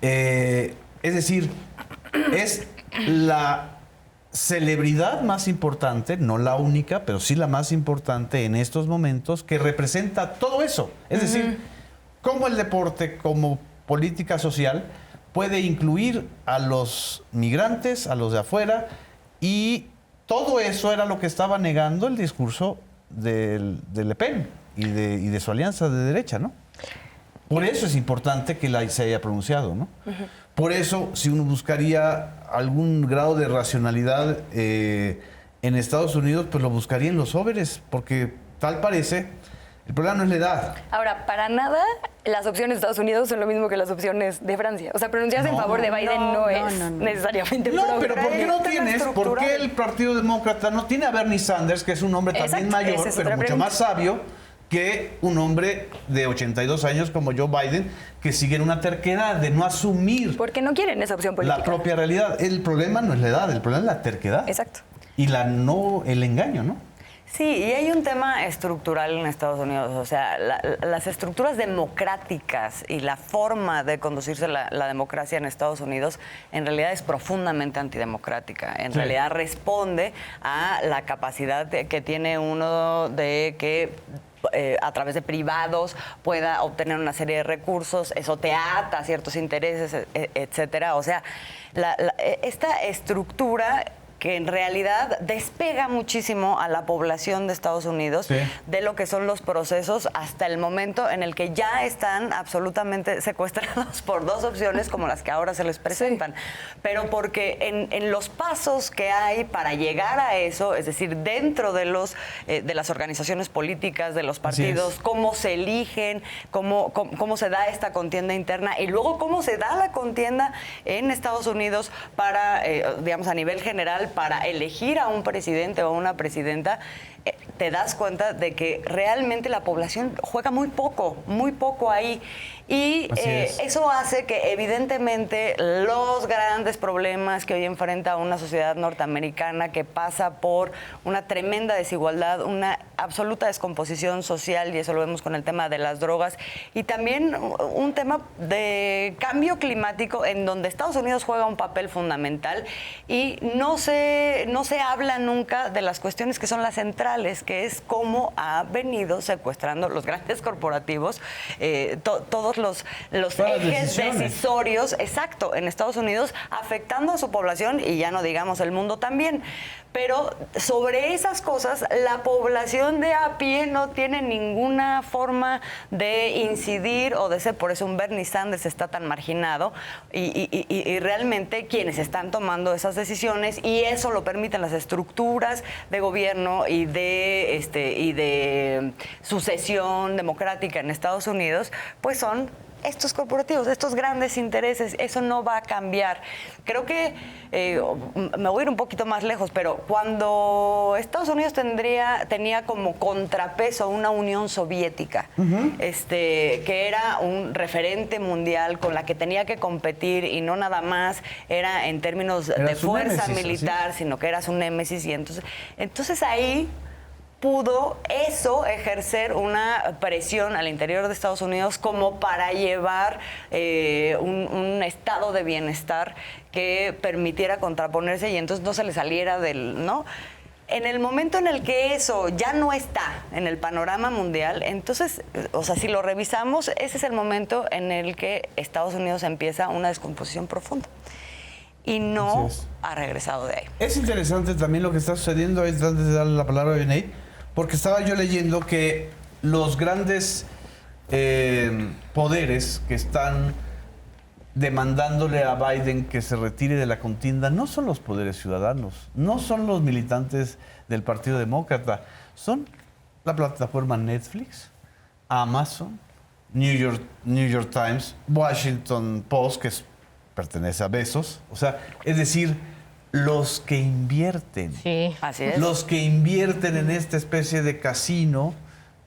Es decir, es la celebridad más importante, no la única, pero sí la más importante en estos momentos, que representa todo eso. Es decir, cómo el deporte, como política social, puede incluir a los migrantes, a los de afuera, y todo eso era lo que estaba negando el discurso de Le Pen y de su alianza de derecha, ¿no? Por eso es importante que se haya pronunciado, ¿no? Por eso, si uno buscaría algún grado de racionalidad en Estados Unidos, pues lo buscaría en los jóvenes, porque tal parece, el problema no es la edad. Ahora, para nada, las opciones de Estados Unidos son lo mismo que las opciones de Francia. O sea, pronunciarse en favor de Biden no es necesariamente No, pero progre. ¿por qué no tienes? ¿Por qué el Partido Demócrata no tiene a Bernie Sanders, que es un hombre también Exacto, mayor, esa es pero otra mucho pregunta. más sabio que un hombre de 82 años como Joe Biden, que sigue en una terquedad de no asumir Porque no quieren esa opción política. la propia realidad? El problema no es la edad, el problema es la terquedad. Exacto. Y el engaño, ¿no? Sí, y hay un tema estructural en Estados Unidos, o sea, las estructuras democráticas y la forma de conducirse la democracia en Estados Unidos en realidad es profundamente antidemocrática. En realidad responde a la capacidad que tiene uno de que a través de privados pueda obtener una serie de recursos, eso te ata a ciertos intereses, etcétera. O sea, esta estructura que en realidad despega muchísimo a la población de Estados Unidos de lo que son los procesos hasta el momento en el que ya están absolutamente secuestrados por dos opciones como las que ahora se les presentan. Pero porque en los pasos que hay para llegar a eso, es decir, dentro de las organizaciones políticas, de los partidos, cómo se eligen, cómo se da esta contienda interna y luego cómo se da la contienda en Estados Unidos para, digamos, a nivel general, para elegir a un presidente o a una presidenta, te das cuenta de que realmente la población juega muy poco ahí. Y eso hace que evidentemente los grandes problemas que hoy enfrenta una sociedad norteamericana que pasa por una tremenda desigualdad, una absoluta descomposición social, y eso lo vemos con el tema de las drogas, y también un tema de cambio climático en donde Estados Unidos juega un papel fundamental y no se habla nunca de las cuestiones que son las centrales, que es cómo ha venido secuestrando los grandes corporativos, todos los ejes decisorios, exacto, en Estados Unidos, afectando a su población y ya no digamos el mundo también. Pero sobre esas cosas, la población de a pie no tiene ninguna forma de incidir o de ser. Por eso un Bernie Sanders está tan marginado y realmente quienes están tomando esas decisiones, y eso lo permiten las estructuras de gobierno y de sucesión democrática en Estados Unidos, pues son estos corporativos, estos grandes intereses. Eso no va a cambiar. Creo que me voy a ir un poquito más lejos, pero cuando Estados Unidos tenía como contrapeso una Unión Soviética, que era un referente mundial con la que tenía que competir, y no nada más era en términos de fuerza militar, sino que era su némesis, y entonces ahí pudo eso ejercer una presión al interior de Estados Unidos como para llevar un estado de bienestar que permitiera contraponerse y entonces no se le saliera ¿no? En el momento en el que eso ya no está en el panorama mundial, entonces, o sea, si lo revisamos, ese es el momento en el que Estados Unidos empieza una descomposición profunda. Y no ha regresado de ahí. Es interesante también lo que está sucediendo, antes de darle la palabra a Vianey, porque estaba yo leyendo que los grandes poderes que están demandándole a Biden que se retire de la contienda no son los poderes ciudadanos, no son los militantes del Partido Demócrata, son la plataforma Netflix, Amazon, New York Times, Washington Post, que pertenece a Bezos, o sea, es decir, los que invierten. Sí, así es. Los que invierten en esta especie de casino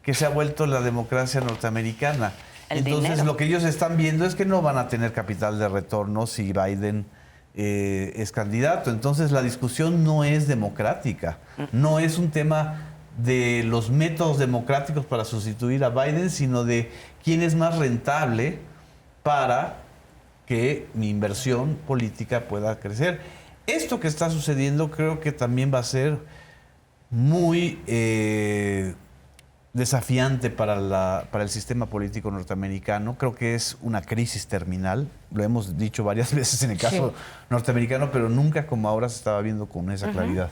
que se ha vuelto la democracia norteamericana. Entonces, dinero. lo que ellos están viendo es que no van a tener capital de retorno si Biden es candidato. Entonces, la discusión no es democrática. No es un tema de los métodos democráticos para sustituir a Biden, sino de quién es más rentable para que mi inversión política pueda crecer. esto que está sucediendo creo que también va a ser muy desafiante para el sistema político norteamericano. Creo que es una crisis terminal. Lo hemos dicho varias veces en el caso norteamericano, pero nunca como ahora se estaba viendo con esa claridad.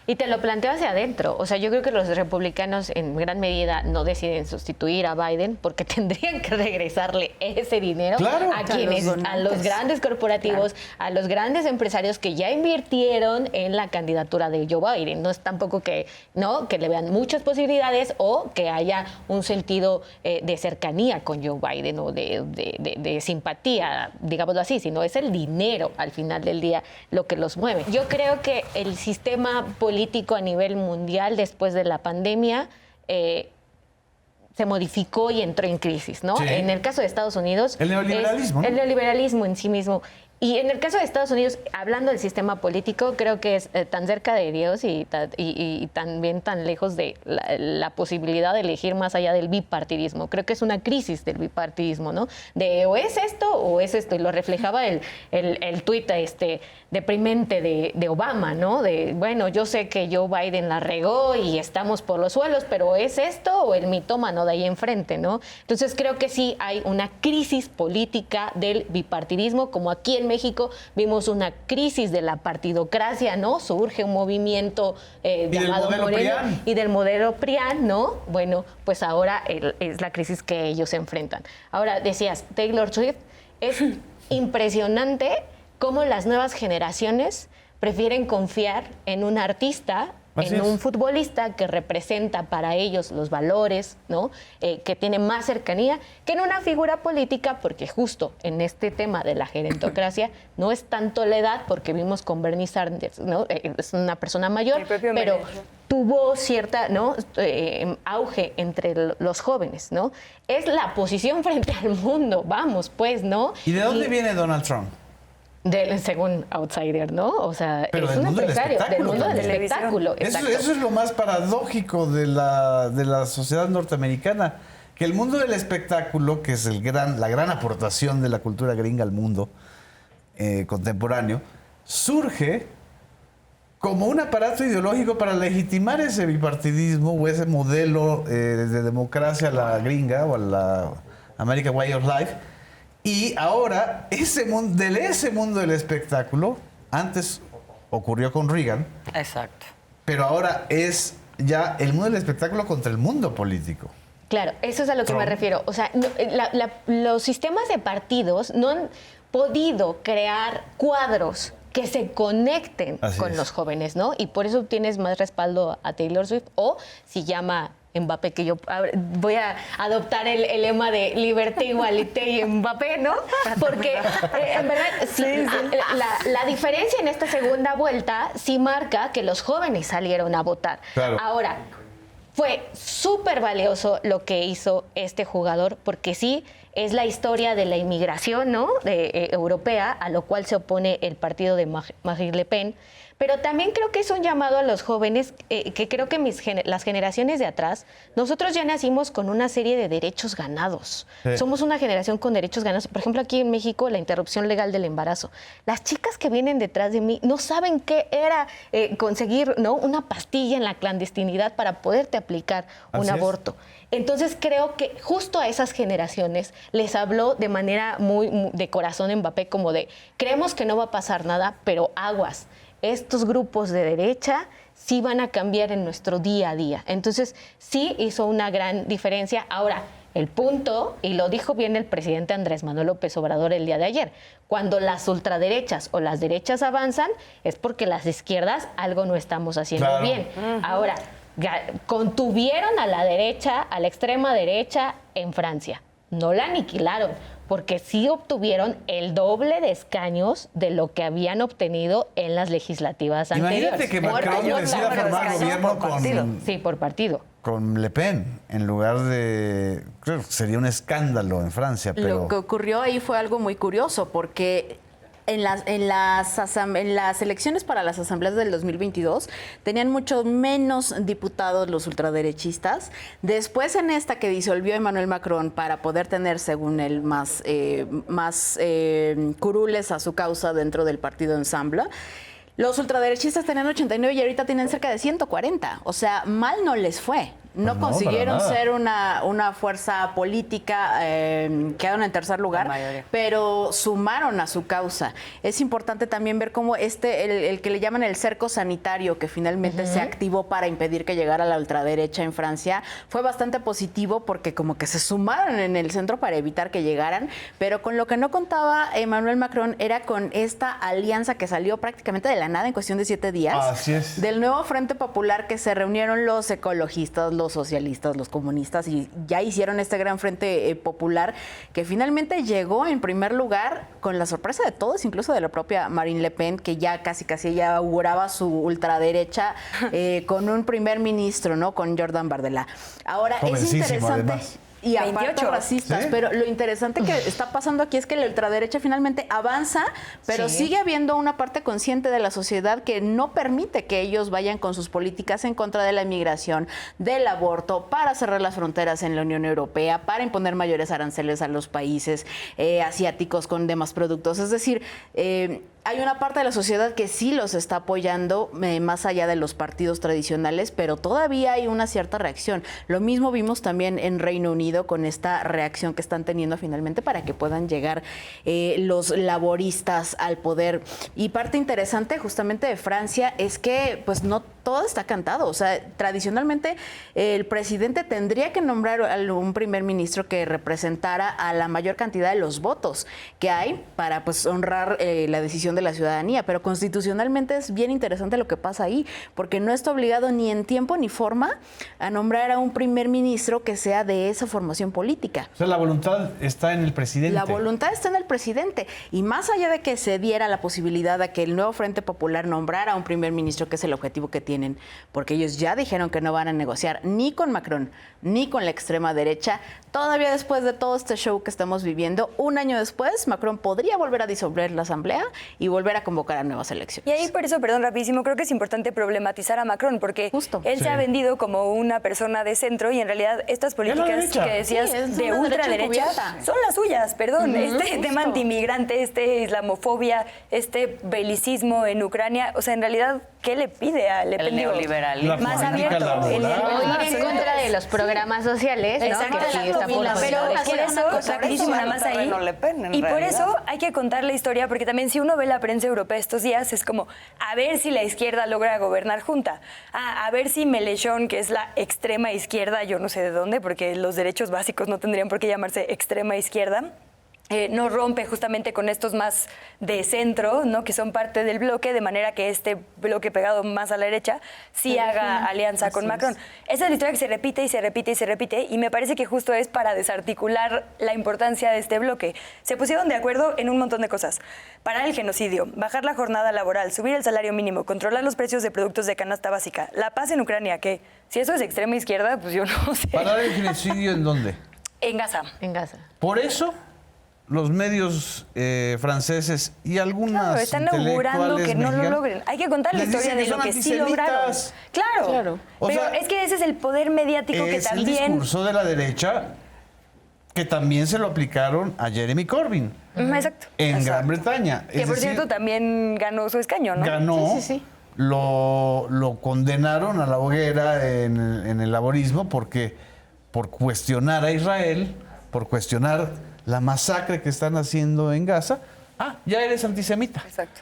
Y te lo planteo hacia adentro. O sea, yo creo que los republicanos en gran medida no deciden sustituir a Biden porque tendrían que regresarle ese dinero a los grandes corporativos, a los grandes empresarios que ya invirtieron en la candidatura de Joe Biden. No es tampoco que le vean muchas posibilidades o que haya un sentido de cercanía con Joe Biden o de simpatía, digámoslo así, sino es el dinero al final del día lo que los mueve. Yo creo que el sistema político a nivel mundial después de la pandemia se modificó y entró en crisis, ¿no? Sí. En el caso de Estados Unidos... El neoliberalismo, ¿no? El neoliberalismo en sí mismo. Y en el caso de Estados Unidos, hablando del sistema político, creo que es tan cerca de Dios y también tan lejos de la posibilidad de elegir más allá del bipartidismo. Creo que es una crisis del bipartidismo, ¿no? De o es esto o es esto. Y lo reflejaba el tuit deprimente de Obama, ¿no? De, bueno, yo sé que Joe Biden la regó y estamos por los suelos, pero ¿es esto o el mitómano de ahí enfrente, ¿no? Entonces creo que sí hay una crisis política del bipartidismo, como aquí en México vimos una crisis de la partidocracia, ¿no? Surge un movimiento llamado Moreno y del modelo PRIAN, ¿no? Bueno, pues ahora es la crisis que ellos se enfrentan. Ahora, decías, Taylor Swift, es impresionante cómo las nuevas generaciones prefieren confiar en un artista, en un futbolista que representa para ellos los valores, ¿no? Que tiene más cercanía que en una figura política, porque justo en este tema de la gerontocracia no es tanto la edad, porque vimos con Bernie Sanders, ¿no? Es una persona mayor, pero tuvo cierta, ¿no? Auge entre los jóvenes, ¿no? Es la posición frente al mundo, vamos, pues, ¿no? ¿Y de dónde viene Donald Trump? Según Outsider, ¿no? O sea, pero es un empresario del mundo del espectáculo. Eso es lo más paradójico de la sociedad norteamericana, que el mundo del espectáculo, que es la gran aportación de la cultura gringa al mundo contemporáneo, surge como un aparato ideológico para legitimar ese bipartidismo o ese modelo de democracia a la gringa o a la American Way of Life. Y ahora, ese mundo del espectáculo, antes ocurrió con Reagan. Exacto. Pero ahora es ya el mundo del espectáculo contra el mundo político. Claro, eso es a lo que me refiero. O sea, los sistemas de partidos no han podido crear cuadros que se conecten con los jóvenes, ¿no? Y por eso tienes más respaldo a Taylor Swift, o si llama Mbappé, que yo voy a adoptar el lema de liberté, igualité y Mbappé, ¿no? Porque en verdad la diferencia en esta segunda vuelta sí marca que los jóvenes salieron a votar. Claro. Ahora, fue súper valioso lo que hizo este jugador, porque sí es la historia de la inmigración, ¿no? Europea, a lo cual se opone el partido de Marine Le Pen. Pero también creo que es un llamado a los jóvenes, que creo que las generaciones de atrás, nosotros ya nacimos con una serie de derechos ganados. Sí. Somos una generación con derechos ganados. Por ejemplo, aquí en México, la interrupción legal del embarazo. Las chicas que vienen detrás de mí no saben qué era conseguir, ¿no?, una pastilla en la clandestinidad para poderte aplicar un aborto. Entonces creo que justo a esas generaciones les habló de manera muy de corazón Mbappé, como de, creemos que no va a pasar nada, pero aguas. Estos grupos de derecha sí van a cambiar en nuestro día a día. Entonces, sí hizo una gran diferencia. Ahora, el punto, y lo dijo bien el presidente Andrés Manuel López Obrador el día de ayer, cuando las ultraderechas o las derechas avanzan, es porque las izquierdas algo no estamos haciendo bien. Ahora, contuvieron a la derecha, a la extrema derecha en Francia. No la aniquilaron, porque sí obtuvieron el doble de escaños de lo que habían obtenido en las legislativas anteriores. Imagínate que Macron decida formar gobierno por partido. Con Le Pen, en lugar de... Creo que sería un escándalo en Francia, pero... Lo que ocurrió ahí fue algo muy curioso, porque en las elecciones para las asambleas del 2022 tenían mucho menos diputados los ultraderechistas. Después, en esta que disolvió Emmanuel Macron para poder tener, según él, más curules a su causa dentro del partido Ensemble, Los ultraderechistas tenían 89 y ahorita tienen cerca de 140. O sea, mal no les fue. No consiguieron ser una fuerza política, quedaron en tercer lugar, pero sumaron a su causa. Es importante también ver cómo el que le llaman el cerco sanitario, que finalmente se activó para impedir que llegara la ultraderecha en Francia, fue bastante positivo porque como que se sumaron en el centro para evitar que llegaran, pero con lo que no contaba Emmanuel Macron era con esta alianza que salió prácticamente de la nada en cuestión de 7 días. Así es. Del nuevo Frente Popular, que se reunieron los ecologistas, los socialistas, los comunistas, y ya hicieron este gran Frente Popular que finalmente llegó en primer lugar con la sorpresa de todos, incluso de la propia Marine Le Pen, que ya casi ella auguraba su ultraderecha con un primer ministro, ¿no? Con Jordan Bardella. Ahora es interesante. Además. Y aparte 28. racistas, ¿Sí? Pero lo interesante que está pasando aquí es que la ultraderecha finalmente avanza, pero sigue habiendo una parte consciente de la sociedad que no permite que ellos vayan con sus políticas en contra de la inmigración, del aborto, para cerrar las fronteras en la Unión Europea, para imponer mayores aranceles a los países asiáticos con demás productos. Es decir, hay una parte de la sociedad que sí los está apoyando más allá de los partidos tradicionales, pero todavía hay una cierta reacción. Lo mismo vimos también en Reino Unido con esta reacción que están teniendo finalmente para que puedan llegar los laboristas al poder. Y parte interesante justamente de Francia es que pues no todo está cantado. O sea, tradicionalmente el presidente tendría que nombrar a un primer ministro que representara a la mayor cantidad de los votos que hay para pues honrar la decisión de la ciudadanía, pero constitucionalmente es bien interesante lo que pasa ahí, porque no está obligado ni en tiempo ni forma a nombrar a un primer ministro que sea de esa formación política. O sea, la voluntad está en el presidente. La voluntad está en el presidente, y más allá de que se diera la posibilidad de que el nuevo Frente Popular nombrara a un primer ministro, que es el objetivo que tienen, porque ellos ya dijeron que no van a negociar ni con Macron ni con la extrema derecha, todavía después de todo este show que estamos viviendo, un año después, Macron podría volver a disolver la asamblea y volver a convocar a nuevas elecciones. Y ahí por eso, perdón, rapidísimo, creo que es importante problematizar a Macron, porque Justo. él se ha vendido como una persona de centro y en realidad estas políticas que decías de ultraderecha son las suyas, perdón. Tema antimigrante, islamofobia, belicismo en Ucrania, o sea, en realidad, ¿qué le pide a Le Pen? El neoliberalismo. Más abierto. Ir en contra de los programas sociales, ¿no? Exacto, Que sí está por pero por eso, rapidísimo nada más ahí, Le Pen, y por realidad. eso hay que contar la historia, porque también si uno ve la prensa europea estos días, es como, a ver si la izquierda logra gobernar junta, a ver si Mélenchon, que es la extrema izquierda, yo no sé de dónde, porque los derechos básicos no tendrían por qué llamarse extrema izquierda, no rompe justamente con estos más de centro, ¿no? Que son parte del bloque, de manera que este bloque pegado más a la derecha sí haga alianza con Macron. Esa es la historia que se repite y se repite y se repite, y me parece que justo es para desarticular la importancia de este bloque. Se pusieron de acuerdo en un montón de cosas. Parar el genocidio, bajar la jornada laboral, subir el salario mínimo, controlar los precios de productos de canasta básica, la paz en Ucrania, que si eso es extrema izquierda, pues yo no sé. ¿Parar el genocidio en dónde? En Gaza. En Gaza. Por eso los medios franceses y algunas Claro, están augurando que no lo logren. Hay que contar la les historia dicen de lo que son sí lograron. antisemitas. Claro. O Pero sea, es que ese es el poder mediático que Es el también... discurso de la derecha que también se lo aplicaron a Jeremy Corbyn Exacto. en Gran Bretaña. Que Es por decir, cierto también ganó su escaño, ¿no? ganó, Sí. Lo condenaron a la hoguera en el laborismo por cuestionar a Israel, por cuestionar la masacre que están haciendo en Gaza. Ya eres antisemita. Exacto.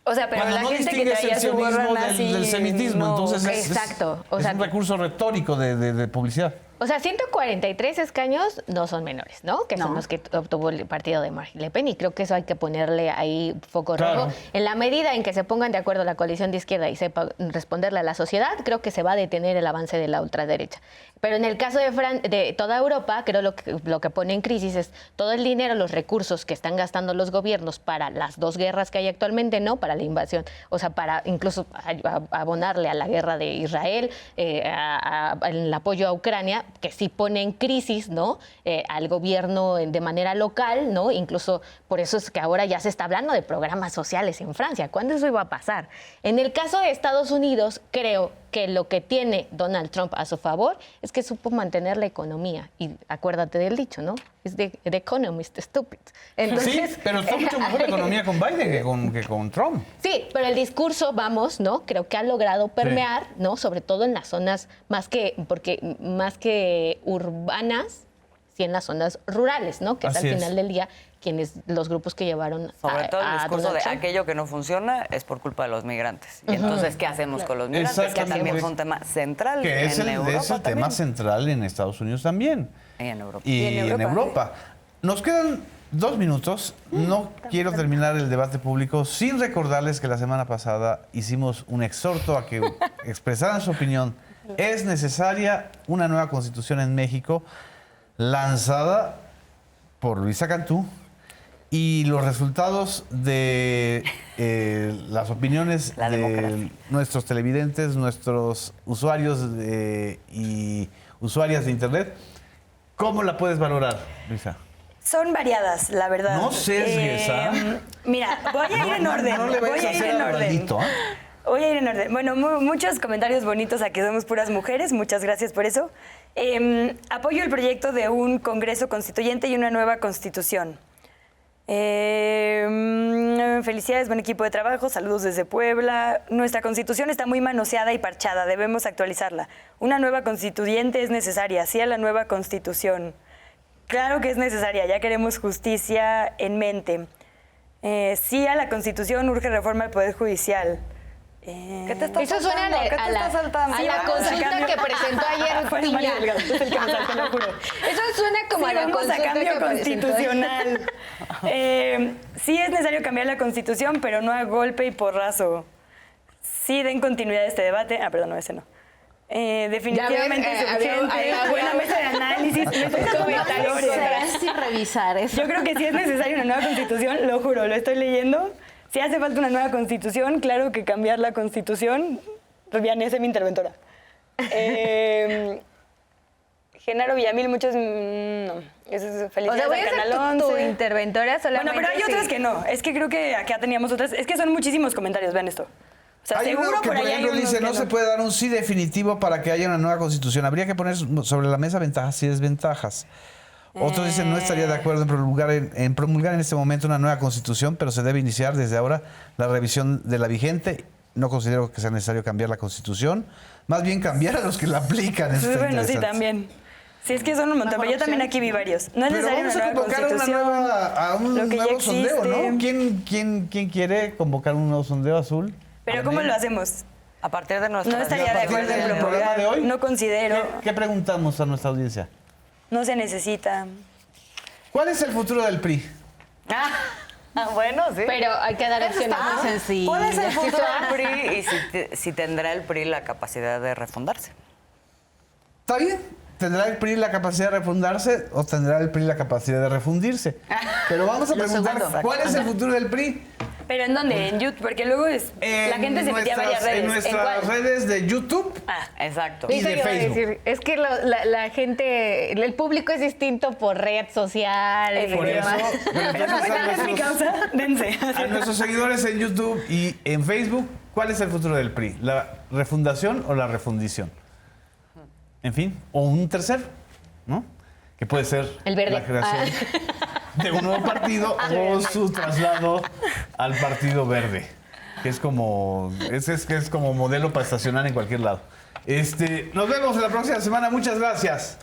O sea, pero Cuando la no gente que distingues traía el su gorra sionismo nazi... del semitismo, no, entonces exacto. O es sea, un recurso retórico de publicidad. O sea, 143 escaños no son menores, ¿no? Que son los que obtuvo el partido de Marine Le Pen, y creo que eso hay que ponerle ahí foco rojo. En la medida en que se pongan de acuerdo la coalición de izquierda y sepa responderle a la sociedad, creo que se va a detener el avance de la ultraderecha. Pero en el caso de toda Europa, creo lo que pone en crisis es todo el dinero, los recursos que están gastando los gobiernos para las dos guerras que hay actualmente, ¿no? Para la invasión, o sea, para incluso abonarle a la guerra de Israel, el apoyo a Ucrania, que sí pone en crisis, ¿no? Al gobierno de manera local, ¿no? Incluso por eso es que ahora ya se está hablando de programas sociales en Francia. ¿Cuándo eso iba a pasar? En el caso de Estados Unidos, creo que lo que tiene Donald Trump a su favor es que supo mantener la economía. Y acuérdate del dicho, ¿no? Es the economist stupid. Entonces, Sí, pero está mucho mejor la economía con Biden que con Trump. sí, pero el discurso, vamos, ¿no? Creo que ha logrado permear, ¿no? Sobre todo en las zonas más que urbanas, sí en las zonas rurales, ¿no? Que es al Así es. final del día los grupos que llevaron Sobre todo el discurso Donald de Trump. aquello que no funciona es por culpa de los migrantes. Y entonces, ¿qué hacemos con los migrantes? Que Exactamente. también es un tema central Que es en el Europa tema también. central en Estados Unidos también. Y en Europa. Y en Europa. Nos quedan 2 minutos. No quiero terminar el debate público sin recordarles que la semana pasada hicimos un exhorto a que expresaran su opinión. Es necesaria una nueva constitución en México lanzada por Luisa Cantú y los resultados de las opiniones La de democracia. nuestros televidentes, nuestros usuarios y usuarias de Internet. ¿Cómo la puedes valorar, Luisa? Son variadas, la verdad. No sesgues, ¿ah? Mira, voy a ir en orden. No le voy vayas a a ir hacer en al orden. maldito, ¿ah? Voy a ir en orden. Bueno, muchos comentarios bonitos a que somos puras mujeres. Muchas gracias por eso. Apoyo el proyecto de un Congreso Constituyente y una nueva Constitución. Felicidades, buen equipo de trabajo. Saludos desde Puebla. Nuestra Constitución está muy manoseada y parchada. Debemos actualizarla. Una nueva constituyente es necesaria. Sí a la nueva Constitución. Claro que es necesaria. Ya queremos justicia en mente. Sí a la Constitución. Urge reforma al Poder Judicial. ¿Qué te estás Eso suena saltando? ¿Qué te a la estás saltando? a la vamos a consulta cambio. que presentó ayer Fue Mario Piña. Delgado, es el que me saltó, lo juro. Eso suena como a la Vamos consulta a cambio que presentó ayer. constitucional. Sí es necesario cambiar la Constitución, pero no a golpe y porrazo. Sí den continuidad a este debate. Ah, perdón, no, ese no. Definitivamente es urgente. Buena mesa de análisis. Será sin revisar eso. Yo creo que sí es necesaria una nueva Constitución, lo juro, lo estoy leyendo. Si hace falta una nueva Constitución, claro que cambiar la Constitución. Pues bien, esa es mi interventora. Genaro Villamil, muchos... No, eso es O felicidades sea, voy a al ser Canal tu 11. interventora solamente. Bueno, pero hay otras que no. Es que creo que acá teníamos otras. Es que son muchísimos comentarios, vean esto. O sea, Hay seguro uno que, por por ahí hay ejemplo, unos dice, que no se puede dar un sí definitivo para que haya una nueva constitución. Habría que poner sobre la mesa ventajas y desventajas. Otros dicen, no estaría de acuerdo en promulgar en este momento una nueva constitución, pero se debe iniciar desde ahora la revisión de la vigente. No considero que sea necesario cambiar la constitución, más bien cambiar a los que la aplican. Eso está Bueno, sí, interesante. también. Sí, es que son un montón, pero yo también aquí vi varios. No es Pero necesaria vamos una a nueva convocar constitución. a un lo que ya nuevo sondeo, ¿no? existe. ¿Quién quiere convocar un nuevo sondeo azul? Pero ¿cómo lo hacemos? A partir de nuestra... No estaría a de partir acuerdo en del programa de hoy, promulgar. No considero. ¿Qué preguntamos a nuestra audiencia? No se necesita. ¿Cuál es el futuro del PRI? Bueno, sí. Pero hay que dar opciones. muy sencillo. ¿Cuál es el futuro del PRI y si tendrá el PRI la capacidad de refundarse? ¿Está bien? ¿Tendrá el PRI la capacidad de refundarse o tendrá el PRI la capacidad de refundirse? Pero vamos a preguntar, segundo. ¿cuál es el futuro del PRI? ¿Pero en dónde? En YouTube, porque luego la gente se metía a varias redes. En nuestras cuál? redes de YouTube. Exacto. Y Eso de iba a Facebook. decir, es que la gente, el público es distinto por red social y Por eso, demás. pero Pero como entonces esta es mi causa, dense. a nuestros seguidores en YouTube y en Facebook, ¿cuál es el futuro del PRI? ¿La refundación o la refundición? En fin, o un tercer, ¿no? Que puede ser El verde. la creación de un nuevo partido o su traslado al Partido Verde, que es como modelo para estacionar en cualquier lado. Nos vemos en la próxima semana. Muchas gracias.